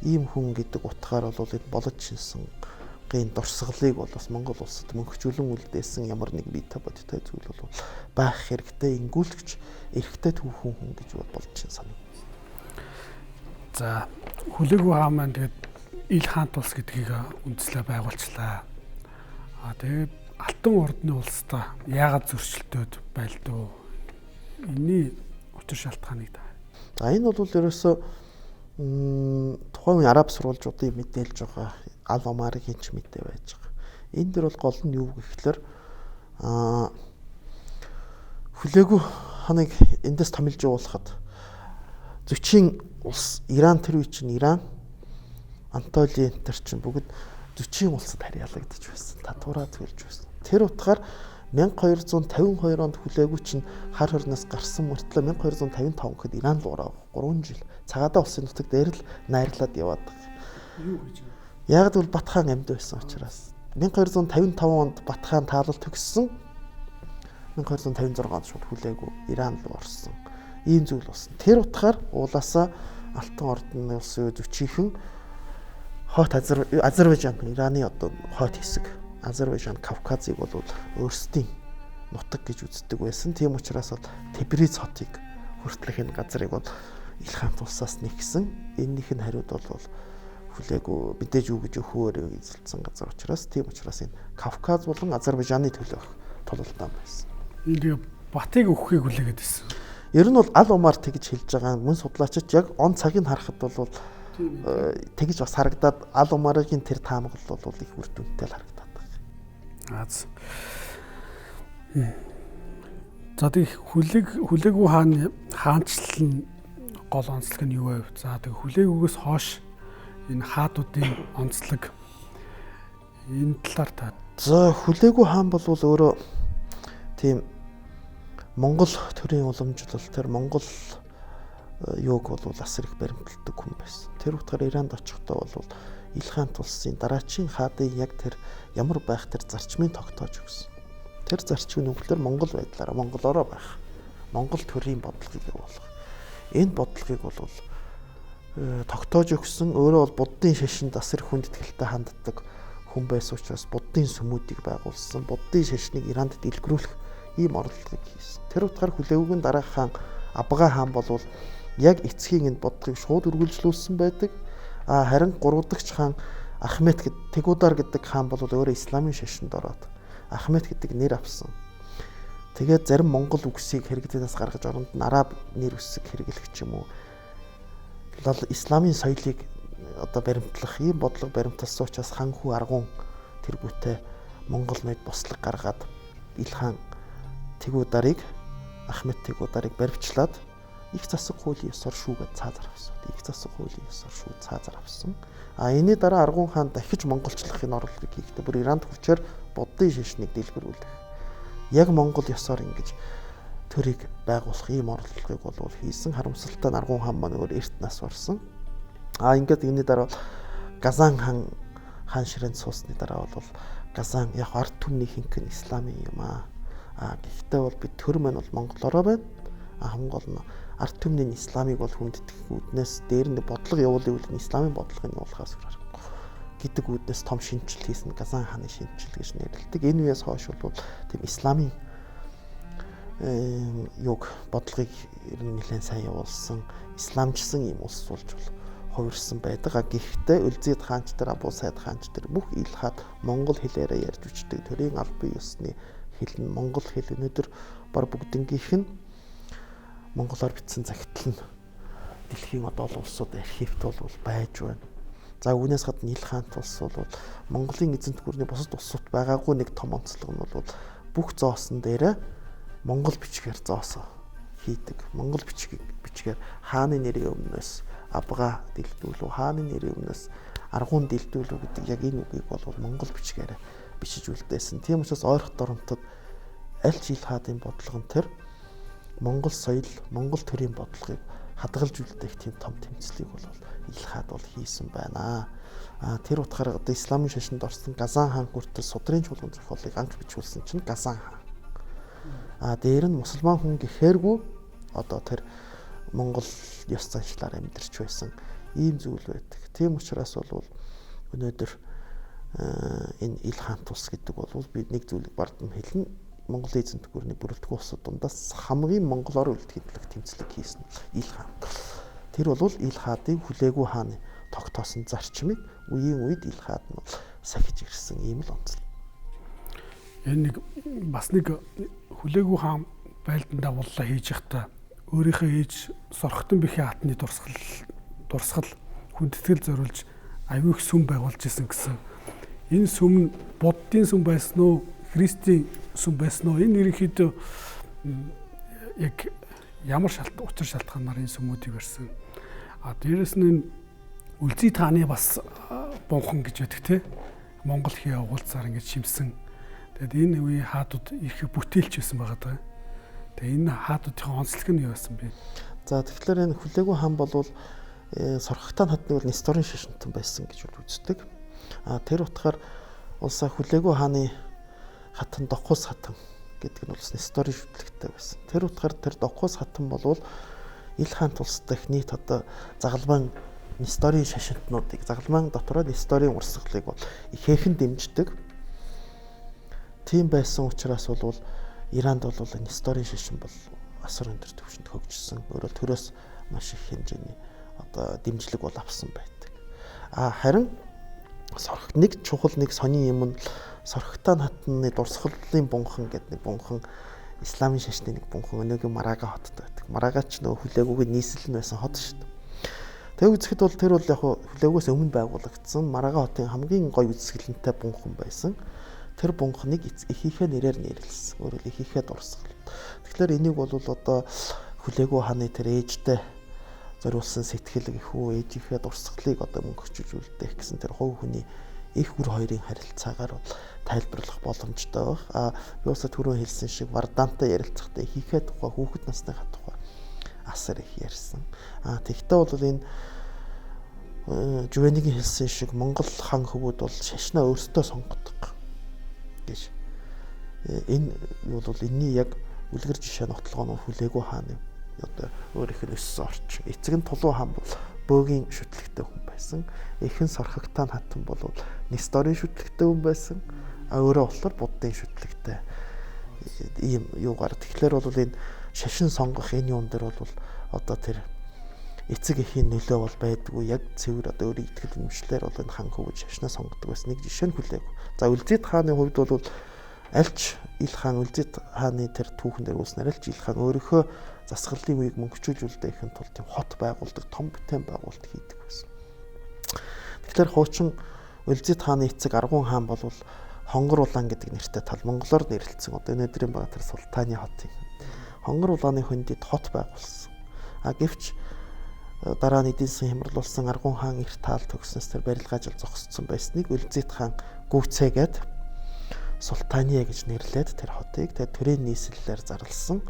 ийм хүн гэдэг утгаар бол энэ Болод Чинсангийн дурсгалыг бол бас Монгол улсад мөнхжүүлэн үлдээсэн ямар нэг биетэ бодтой зүйл бол байх хэрэгтэй, ингүүлэгч эрэгтэй түүхэн хүн гэж Болод Чинсан. За хүлээгүй хаан маань тэгээд Илхаант улс гэдгийг үндэслээ байгуулчлаа. Тэгээд Алтан ордны улстай яагаад зөрчилдөд байлдуу? Энийн учир шалтгааныг та. За энэ бол ерөөсөө тухайн үеийн араб сурвалжуудыг мэдээлж байгаа Ал Омарын ч мэдээ байж байгаа. Энэ дэр бол гол нь юу гэхээр хүлээгүй ханыг эндээс томилж явуулахад Зүчийн улс, Иран тэр үе чинь Иран, Антоли энэ чинь бүгд Зүчийн улсад харьяалагдаж байсан. Татвараа төлж байсан. Тэр утгаар 1252 онд хүлээгүй чинь хар хорноос гарсан мөртлөө 1255 гэхэд Иран руу ороо 3 жил Цагаатан улсын нутаг дээр л найрлаад яваад байгаа. Юу гэж вэ? Яг л Бат хаан амьд байсан учраас 1255 онд Бат хаан таалал төгссөн. 1256 онд шууд хүлээгүй Иран руу орсон. Ийм зүйл болсон. Тэр утгаар уулаасаа Алтан ордны улсын Зүчийнхэн хойд Азербайджан, Ираны одоо хойд хэсэг Азербайджан, Кавказыг бол өөрсдийн нутаг гэж үздэг байсан. Тийм учраас бол Тебриз хотыг хүртэлх энэ газрыг бол Илхаант улсаас нэгсэн. Эннийх нь хариуд бол хүлээгүй мэдээж юу гэж өхөөр эзэлсэн газар учраас тийм учраас энэ Кавказ болон Азербайджаны төлөөх тулалдаан байсан. Энэ Батыг өгөхийг хүлээгээд байсан. Ер нь бол Ал Омар тэгж хэлж байгаа. Мөн судлаачид яг он цагийг харахад бол тэгж бас харагдаад Ал Омарын тэр таамаглал бол их үр дүнтэй л харагдаад байна. За тэг хүлээгүй хаанчлал нь гол онцлог нь юу вэ? За тэгээ хүлээгүйгээс хойш энэ хаадуудын онцлог энэ талаар та. За хүлээгүй хаан бол өөрөө тийм Монгол төрийн уламжлал тэр Монгол юуг бол асар их баримталдаг хүн байсан. Тэр утгаараа Иранд очихдоо бол Ил хаан тулсын дараачийн хаадын яг тэр ямар байх тэр зарчмыг тогтоож өгсөн. Тэр зарчмын үгээр Монгол байдлаараа Монголороо байх. Монгол төрийн бодлогыг явуулах. Энэ бодлогыг бол тогтоож өгсөн. Өөрөө бол буддын шашинд асар хүндэтгэлтэй ханддаг хүн байсан учраас буддын сүмүүдийг байгуулсан. Буддын шашныг Иранд дэлгэрүүлэх ийм оролдлогыг хийсэн. Тэр утгаар хүлээгүйн дараах хаан Абга хаан бол яг эцгийн энэ бодлогыг шууд үргэлжлүүлсэн байдаг. Харин 3 дахь хаан Ахмет гэдэг Тэгудар гэдэг хаан бол өөрөө исламын шашинд ороод Ахмет гэдэг нэр авсан. Тэгээд зарим монгол үгсийг хэрэглэнээс гаргаж оронд нь араб нэр үсэг хэрэглэх ч юм уу. Исламын соёлыг одоо баримтлах ийм бодлого баримталсан учраас хан хүү аргун тэргүүтээ монгол найд бослог гаргаад Ил хаан Тэгударыг Ахмет Тэгударыг баривчлаад их засаг хуулийн ёсоор шүүгээд цаазар авсан. Их засаг хуулийн ёсоор шүүд цаазар авсан. Энэний дараа Аргун хаан дахиж монголчлохын орлогыг хийхдээ бүр Иранд хүчээр буддын шашныг дэлгэрүүлэх. Яг монгол ёсоор ингэж төрийг байгуулах ийм орлогыг бол хийсэн. Харамсалтай нь Аргун хаан маань өөр эрт нас барсан. Ингээд энэний дараа Газан хаан ширээнд суусны дараа бол Газан яг ард түмний хинхэн исламын юм аа. Гэхдээ бол бид төр маань бол монголороо байна. Хамгийн гол нь ард түмний исламыг бол хүндэтгэх үүднээс дээр нь бодлого явуулын үйл нь исламын бодлогыг явуулахаас хүрэх гэдэг үүднээс том шинжил хийсэн Газан хааны шинжил гэж нэрлэдэг. Энэ үеэс хойш бол тийм исламын юг бодлогыг ер нь нэлээд сайн явуулсан исламчсан юм улс болж хувирсан байдаг. Гэхдээ Үлзийд хаанч нар, Абу Сайд хаанч нар бүх ил хаад монгол хэлээрээ ярьж үчдэг. Төрийн албан ёсны хэл нь монгол хэл. Өнөөдөр баг бүгднгийнх нь монголоор бичсэн загтал нь дэлхийн одоо олон улсууд архивт бол байж байна. За үүнээс гадна Ил хаан улс бол Монголын эзэнт гүрний бусад улсууд байгаагүй нэг том онцлог нь бол бүх зоосон дээрээ монгол бичгээр зоосоо хийдэг. Монгол бичгээр хааны нэрийн өмнөөс Абга дэлдүүлүү, хааны нэрийн өмнөөс Аргун дэлдүүлүү гэдэг яг энэ үгийг бол монгол бичгээр бичиж үлдээсэн. Тийм учраас ойрох доромтод аль ч Ил хаадын бодлого нь тэр монгол соёл, монгол төрийн бодлогыг хадгалж үлдээх тийм том тэмцлийг бол Ил хаад бол хийсэн байна. Тэр утгаараа одоо исламын шашинд орсон Газан хаан хүртэл судрын чуулган зохиолыг анх бичүүлсэн чинь Газан хаан. Дээр нь мусульман хүн гэхээргүй одоо тэр монгол ёс заншлаар амьдарч байсан ийм зүйл байдаг. Тийм учраас бол өнөөдөр энэ Ил хаан тус гэдэг бол би нэг зүйлийг бардам хэлнэ. Монголын эзэнт гүрний бүрэлдэхүүн улсууд дундаас хамгийн монголоор үлдэхийлэх тэмцлэг хийсэн Ил хаан. Тэр бол Ил хаадын хүлээгүй хааны тогтоосон зарчмыг үеийн үед Ил хаад нь сахиж ирсэн ийм л онцлог. Энэ нэг бас нэг хүлээгүй хаан байлдан дагууллаа хийж явахдаа өөрийнхөө ээж Сорхтон бэхээ хатны дурсгал хүндэтгэл зориулж аюух сүм байгуулж исэн гэсэн. Энэ сүм нь буддын сүм байсан уу? Христийн сүм байсан уу? Энэ ерөнхийдөө яг ямар учир шалтгаанаар энэ сүмүүдийг барьсан. Дээрэс нь Үлзий тааны бас бунхан гэж байдаг те. Монгол хий явуулцаар ингэж шимсэн. Тэгэд энэ үеийн хаадууд их бүтээлч байсан байгаа даа. Тэгээ энэ хаадуудын онцлог нь юу байсан бэ? За тэгэхээр энэ хүлээгүй хаан бол Сорхтан хатны бол Несторын шашинтан байсан гэж үздэг. Тэр утгаар улсаа хүлээгүй хааны хатан Докус хатан гэдэг нь бол Несторын шүтлэгтэй байсан. Тэр утгаар тэр Докус хатан бол Ил хаан тулс дахь нийт одоо загалмайн Несторын шашинтнуудыг загалмайн дотроо Несторын урсгалыг бол ихээхэн дэмждэг. Тийм байсан учраас бол Иранд бол Несторын шашин бол асар өндөр түвшинд хөгжсөн. Өөрөөр төрөөс маш их хэмжээний одоо дэмжлэг бол авсан байдаг. Харин нэг чухал нэг сонин юм нь Сорхтан хатны дурсгалын бунхан гэдэг нэг бунхан исламын шашны нэг бунхан өнөөгийн Марага хотод байдаг. Марага ч нөө хүлээгүйг нийслэл нь байсан хот шүү дээ. Тэг үзэхэд бол тэр бол яг хүлээгөөс өмнө байгуулагдсан Марага хотын хамгийн гоё үзэсгэлэнтэй бунхан байсан. Тэр бунханыг ихийнхээ нэрээр нэрлэсэн. Өөрөөр ихийнхээ дурсгал. Тэгэхээр энийг бол одоо хүлээгүй хааны тэр ээжтэй зориулсан сэтгэл гэхүү ээжийнхээ дурсгалыг одоо мөнгөчөж үлдээх гэсэн тэр хувь хүний их үр хоёрын харилцаагаар тайлбарлах боломжтой баг. Юуса түрүү хэлсэн шиг Вардантай ярилцахдаа хийхээ тухай хүүхэд насныхаа тухай асар их ярьсан. Тэгтээ бол энэ Жувенигийн хэлсэн шиг Монгол хан хөвүүд бол шашнаа өөрсдөө сонгодог гэж. Энэ бол энэний яг үлгэр жишээ нотлогоо хүлээгүй хааны одоо өөрийнх нь өссөн орчин. Эцэг нь Тулуу хаан бол бөөгийн шүтлэгтэй хүн байсан. Эхэн Сорхогтан хатан бол Несторын шүтлэгтэй хүн байсан. Өөрөө болохоор Буддын шүтлэгтэй ийм юугаар. Тэгэхээр бол энэ шашин сонгох энэ юун дээр бол одоо тэр эцэг эхийн нөлөө бол байдгүй. Яг цэвэр одоо өөрийн итгэл үнэмшлэр бол энэ хан хөвөд шашнаа сонгодог байсан. Нэг жишээ нь хүлээг. За Үлзийд хааны хувьд бол альч Ил хаан Үлзийд хааны тэр түүхэн дээр үүснээр альч Ил хаан өөрийнхөө засаглалын үеийг мөнгөчүүлж үлдээхин тулд тийм хот байгуулдаг, том бүтээн байгуулалт хийдэг байсан. Тэгэхээр хуучин Үлзийд хааны эцэг Аргун хаан бол Хонгор улаан гэдэг нэртэй тал монголоор нэрлэлсэн. Одоо өнөөдрийн байгаа тэр Султаны хотын Хонгор улааны хөндөд хот байгуулсан. Гэвч дараа нь эдийн засгийн хямралуулсан Аргун хаан эрт таал төгснөөс тэр барилга ажил зогссон байсныг Үлзийд хаан гүйцээгээд Султания гэж нэрлээд тэр хотыг төрийн нийслэлээр зарласан.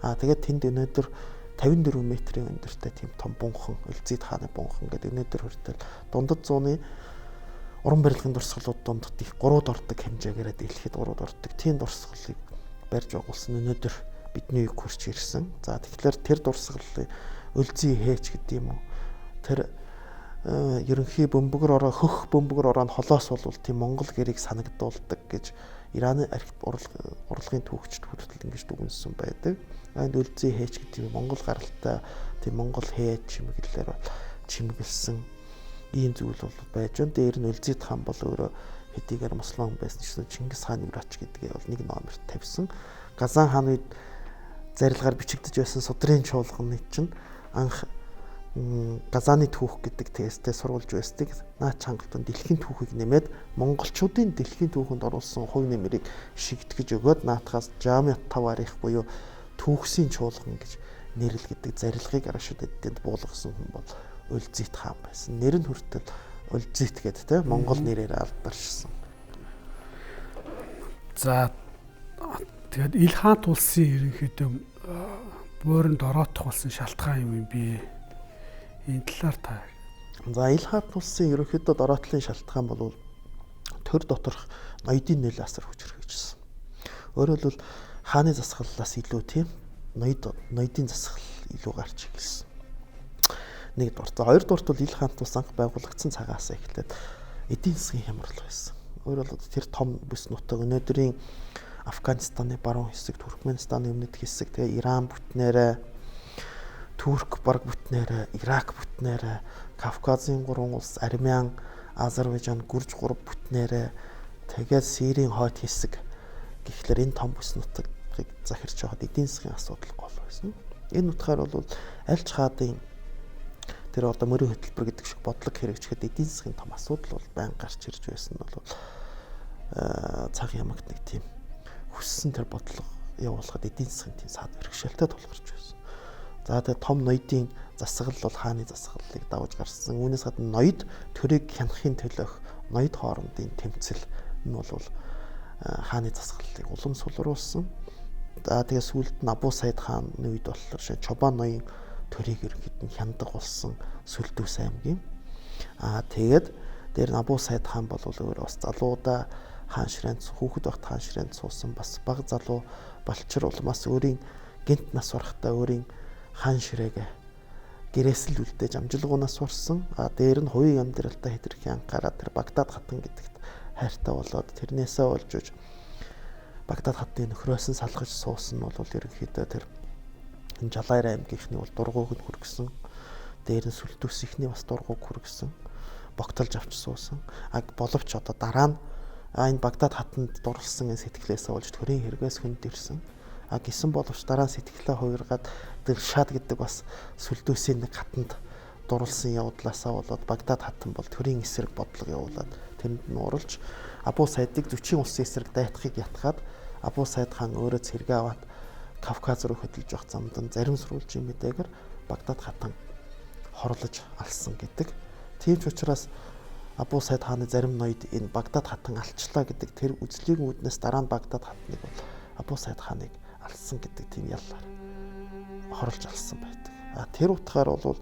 Тэгээд тэнд өнөөдөр 54 метрийн өндөртэй тийм том бунхан Үлзийд хааны бунхан гэдэг өнөөдөр хүртэл дундад зууны уран барилгын дурсгалууд дундад их 3-д ордог хэмжээгээр дэлхийд 3-д ордог тийм дурсгалыг барьж байгуулсан өнөөдөр бидний үеиг хүрч ирсэн. За тэгэхээр тэр дурсгалыг Үлзий хээч гэдэг юм уу? Тэр ерөнхий бөмбөгөр ороо хөх бөмбөгөр ороо холоос бол тийм монгол гэрийг санагдуулдаг гэж Ираны урлагийн түүхчид хүртэл ингэж дүгнсэн байдаг. Энд Үлзий хээч гэдэг монгол гаралтай тийм монгол хээч чимэглэлээр чимэглсэн ийм зүйл бол байж байна. Дээр нь Үлзийд хаан бол өөрөө хэдийгээр мусульман байсан ч гэсэн Чингис хааны үрач гэдгээ бол нэг номерт тавьсан. Газан хааны үед зарилгаар бичигдэж байсан судрын чуулганы чинь анх Газаны түүх гэдэг тестээ сурвалж байсныг наач хангалтанд дэлхийн түүхийг нэмээд монголчуудын дэлхийн түүхэнд оруулсан хувь нэмрийг шигтгэж өгөөд наатахаас Жамиат Таварих буюу түүхсийн чуулган гэж нэрлэл гэдэг зарилгыг Арашид эдэнд буулгасан хүн бол Үлзийд хаан байсан. Нэр нь хүртэл Үлзийд гэдэг монгол нэрээр алдаршсан. За тэгээд Ил хаан тулсын ерөнхийдөө бууранд ороодох болсон шалтгаан юу юм бэ? Энэ талаар та. За Ил хаан тулсын ерөнхийдөө дороотлын шалтгаан бол төр доторх ноёдын нөл асар хүчрхэгжсэн. Өөрөөр хэлбэл хааны засаглалаас илүү тийм ноёдын засаглал илүү гарч ирсэн. Нэгдүгээр. За хоёрдугаарт бол Ил хаан тулс анх байгуулагдсан цагаас эхлээд эдийн засгийн хямрал байсан. Өөрөөр хэлбэл тэр том бүс нутаг өнөөдрийн Афганистаны баруун хэсэг, Туркменистаны өмнөд хэсэг, тэгээ Иран бүтнээрээ, Турк бараг бүтнээрээ, Ирак бүтнээрээ, Кавказын 3 улс, Армян, Азербайджан, Гүрж 3 бүтнээрээ, тэгээд Сирийн хойд хэсэг гэхлээр энэ том бүс нутгийг захирч яваад эдийн засгийн асуудал гол байсан. Энэ утгаар бол аль ч хаадын тэр одоо мөрийн хөтөлбөр гэдэг шиг бодлого хэрэгжихэд эдийн засгийн том асуудал бол байн гарч ирж байсан нь бол цаг ямагт нэг тийм хүссэн тэр бодлого явуулахад эдийн засгийн тийм саад бэрхшээлтэй тулгарч байсан. За тэгээ том ноёдын засаглал бол хааны засаглалыг давж гарсан. Үүнээс гадна ноёд төрийг хянахын төлөөх ноёд хоорондын тэмцэл нь бол хааны засаглалыг улам сулруулсан. За тэгээ сүүлд нь Абу Саид хааны үед болохоор Чобан ноён төрийг ерөнхийд нь хяндаг болсон Сүлдүүс аймгийн. Тэгээд дээр нь Абу Саид хаан бол өөрөө бас залуудаа хаан ширээнд хүүхэд багт хаан ширээнд суусан бас бага залуу балчир улмаас өөрийн гинт нас барахтаа өөрийн хаан ширээгээ гэрээсэл үлдээж амжилгуунаас сурсан. Дээр нь хувийн амьдралдаа хэтэрхий анхаараад тэр Багдад хатан гэдэгт хайртай болоод тэрнээсээ олж Багдад хатны нөхрөөс нь салгаж суусан нь бол ерөнхийдөө тэр Жалайр аймгийнхны бол дургууг нь хүргэсэн. Дээр нь Сүлдүүс ихний бас дургууг хүргэсэн. Богтолж авч суусан. Боловч одоо дараа нь энэ Багдад хатанд дурлсан сэтгэлээсээ болж төрийн хэрэгээс хүнд ирсэн. Гисэн боловч дараа нь сэтгэлээ хувиргаад Дэршад гэдэг бас Сүлдүүсийн нэг хатанд дурлсан явдлаасаа болоод Багдад хатан бол төрийн эсрэг бодлого явуулаад тэнд нь уралж Абу Саидыг Зүчийн улсын эсрэг дайтахыг ятгаад Абу Саид хаан өөрөө цэргээ аваад Кавказ руу хөдөлж явах замд зарим сурвалжийн мэдээгээр Багдад хатан хорлож алсан гэдэг. Тийм ч учраас Абу Сайд хааны зарим ноёд энэ Багдад хатан алчлаа гэдэг тэр үзлийн үүднээс дараа нь Багдад хатныг бол Абу Сайд хааныг алсан гэдэг тийм яллаар хорлож алсан байдаг. Тэр утгаар бол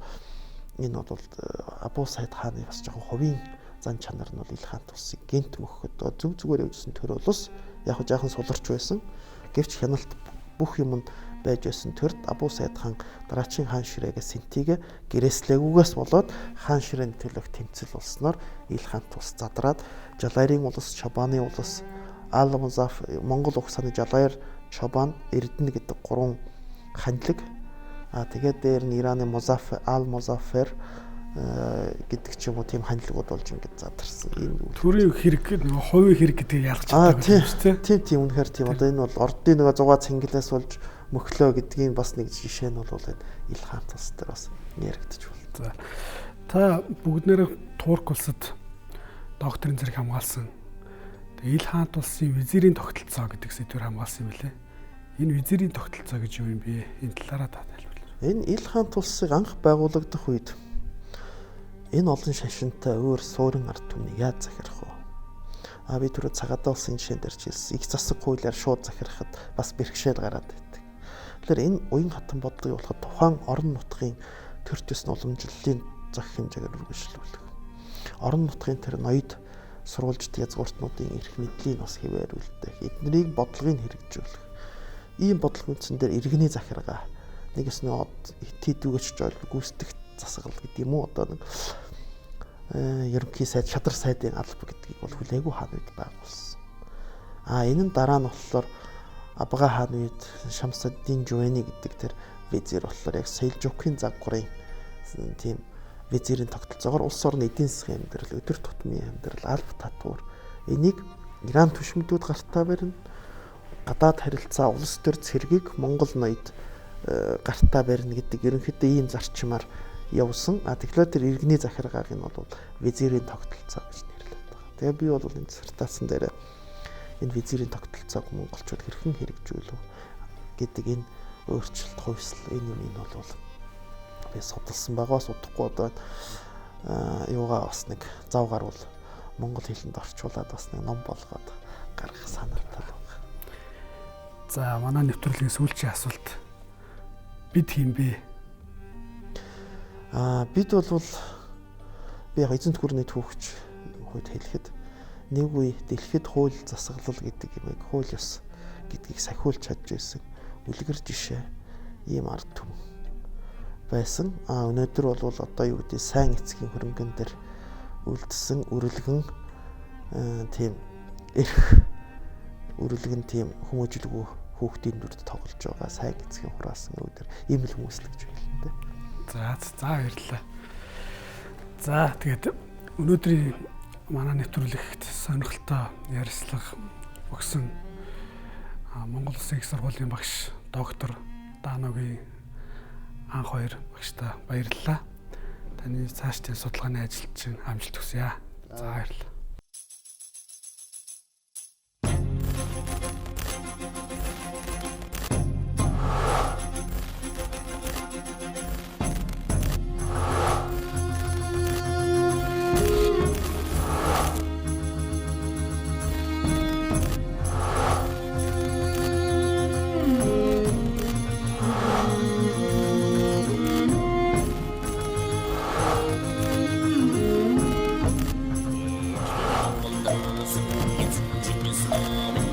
энэ бол Абу Сайд хааны бас жоохон хувийн зан чанар нь бол Ил хаан тусыг гэнт мөхөд зөв зүгээр явжсэн төр болос яг жоохон суларч байсан. Гэвч хяналт бүх юмд байж байсан төрд Абу Сайд хаан дараачин хаан ширээгээ сэнтигээ гэрээслээгүйгээс болоод хаан ширээний төлөөх тэмцэл болсноор Ил хаан тус задраад Жалайрын улс, Чобаны улс, Ал Музаф, Монгол угсааны Жалайр, Чобан, Эрдэнэ гэдэг 3 ханилэг. Тэгээд дээр нь Ираны Музаф, Ал Музафер гэдэг ч юм уу тийм ханилгууд болж ингэж задарсан. Ийм төрийн хэрэг нөгөө хувийн хэрэг гэдгийг ялгаж байгаа юм шүү дээ. Тийм үнэхээр тийм. Одоо энэ бол ордын нөгөө 6 цэнгэлээс болж мөхлөө гэдгийн бас нэг жишээ нь бол Ил хаан тус дээр бас яригдчих байна. За. Та бүгднээр Турк улсад докторийн зэрэг хамгаалсан. Тэгээ Ил хаан тулсын визирийн тогтолцоо гэдэг сэдвээр хамгаалсан юм билээ. Энэ визирийн тогтолцоо гэж юу юм бэ? Энэ талаараа та тайлбарлая. Энэ Ил хаан тулсыг анх байгуулагдах үед энэ олон шашинтай өөр суурин ард түмнийг яаж захирах вэ? Би түрүү Цагаатаа улсын жишээн дээр хэлсэн. Их засаг хуулиар шууд захирахад бас бэрхшээл гараад байдаг. Тэгэхээр энэ уян хатан бодлогыг болоход тухайн орон нутгийн төр төсн уламжлалын зах хэмжээгээр үргэлжлүүлэх. Орон нутгийн тэр ноёд сурвалжт язгууртнуудын эрх мэдлийн бас хэвээр үлдээх. Эднийг бодлогыг хэрэгжүүлэх. Ийм бодлого үндсэн дээр иргэний захиргаа нэгээс нь тэдүүгч гүйцэтгэх засаглал гэдэг юм уу одоо нэг ерөнхий сайд шадар сайдын алба гэдгийг бол хүлээгүй хаан үед байгуулсан. Энэ нь дараа нь болохоор Абга хаан үед Шамсаддин Жувени гэдэг тэр визир болохоор яг Сэлжукийн загварын тийм визирийн тогтолцоогоор улс орны эдийн засгийн амьдрал, өдөр тутмын амьдрал, алба татвар энийг Иран түшмдүүд гартаа барина. Гадаад харилцаа улс төр цэргийг Монгол ноёд гартаа барина гэдэг ерөнхийдөө ийм зарчмаар явсан. Тэгэхээр тэр иргэний захиргааг нь бол визирийн тогтолцоо гэж нэрлэдэг байгаа. Тэгээ би бол энэ диссертацийн дээр энэ визирийн тогтолцоог монголчууд хэрхэн хэрэгжүүлв гэдэг энэ өөрчлөлт хувьсэл энэ юм бол би судалсан байгаа. Судахгүй одоо юугаа бас нэг зав гарвал монгол хэлэнд орчуулад бас нэг ном болгоод гаргах санаатай байна. За манай нэвтрүүлгийн сүүлчийн асуулт бид хэм бэ? Бид бол би яг эзэнт гүрний түүхч хувьд хэлэхэд нэг үе дэлхийд хууль засаглал гэдэг юм хууль ёс гэдгийг сахиулж чадж байсан үлгэр жишээ ийм ард түмэн байсан. Өнөөдөр бол одоо юу гэдэг сайн эцгийн хөрөнгөн дээр үлдсэн үрэлгэн тийм эрх үрэлгэн тийм хүмүүжлгүй хүүхдийн дүрд тоглож байгаа сайн эцгийн хураасан өвдөр ийм л хүмүүс л гэж хэлнэ. За баярлалаа. За тэгээд өнөөдрийн манай нэвтрүүлэгт сонирхолтой ярилцлага өгсөн Монгол Улсын их сургуулийн багш доктор Дааногийн анх хоёр багштай баярлалаа. Таны цаашдын судалгааны ажилд чинь амжилт хүсье. За баярлалаа. It's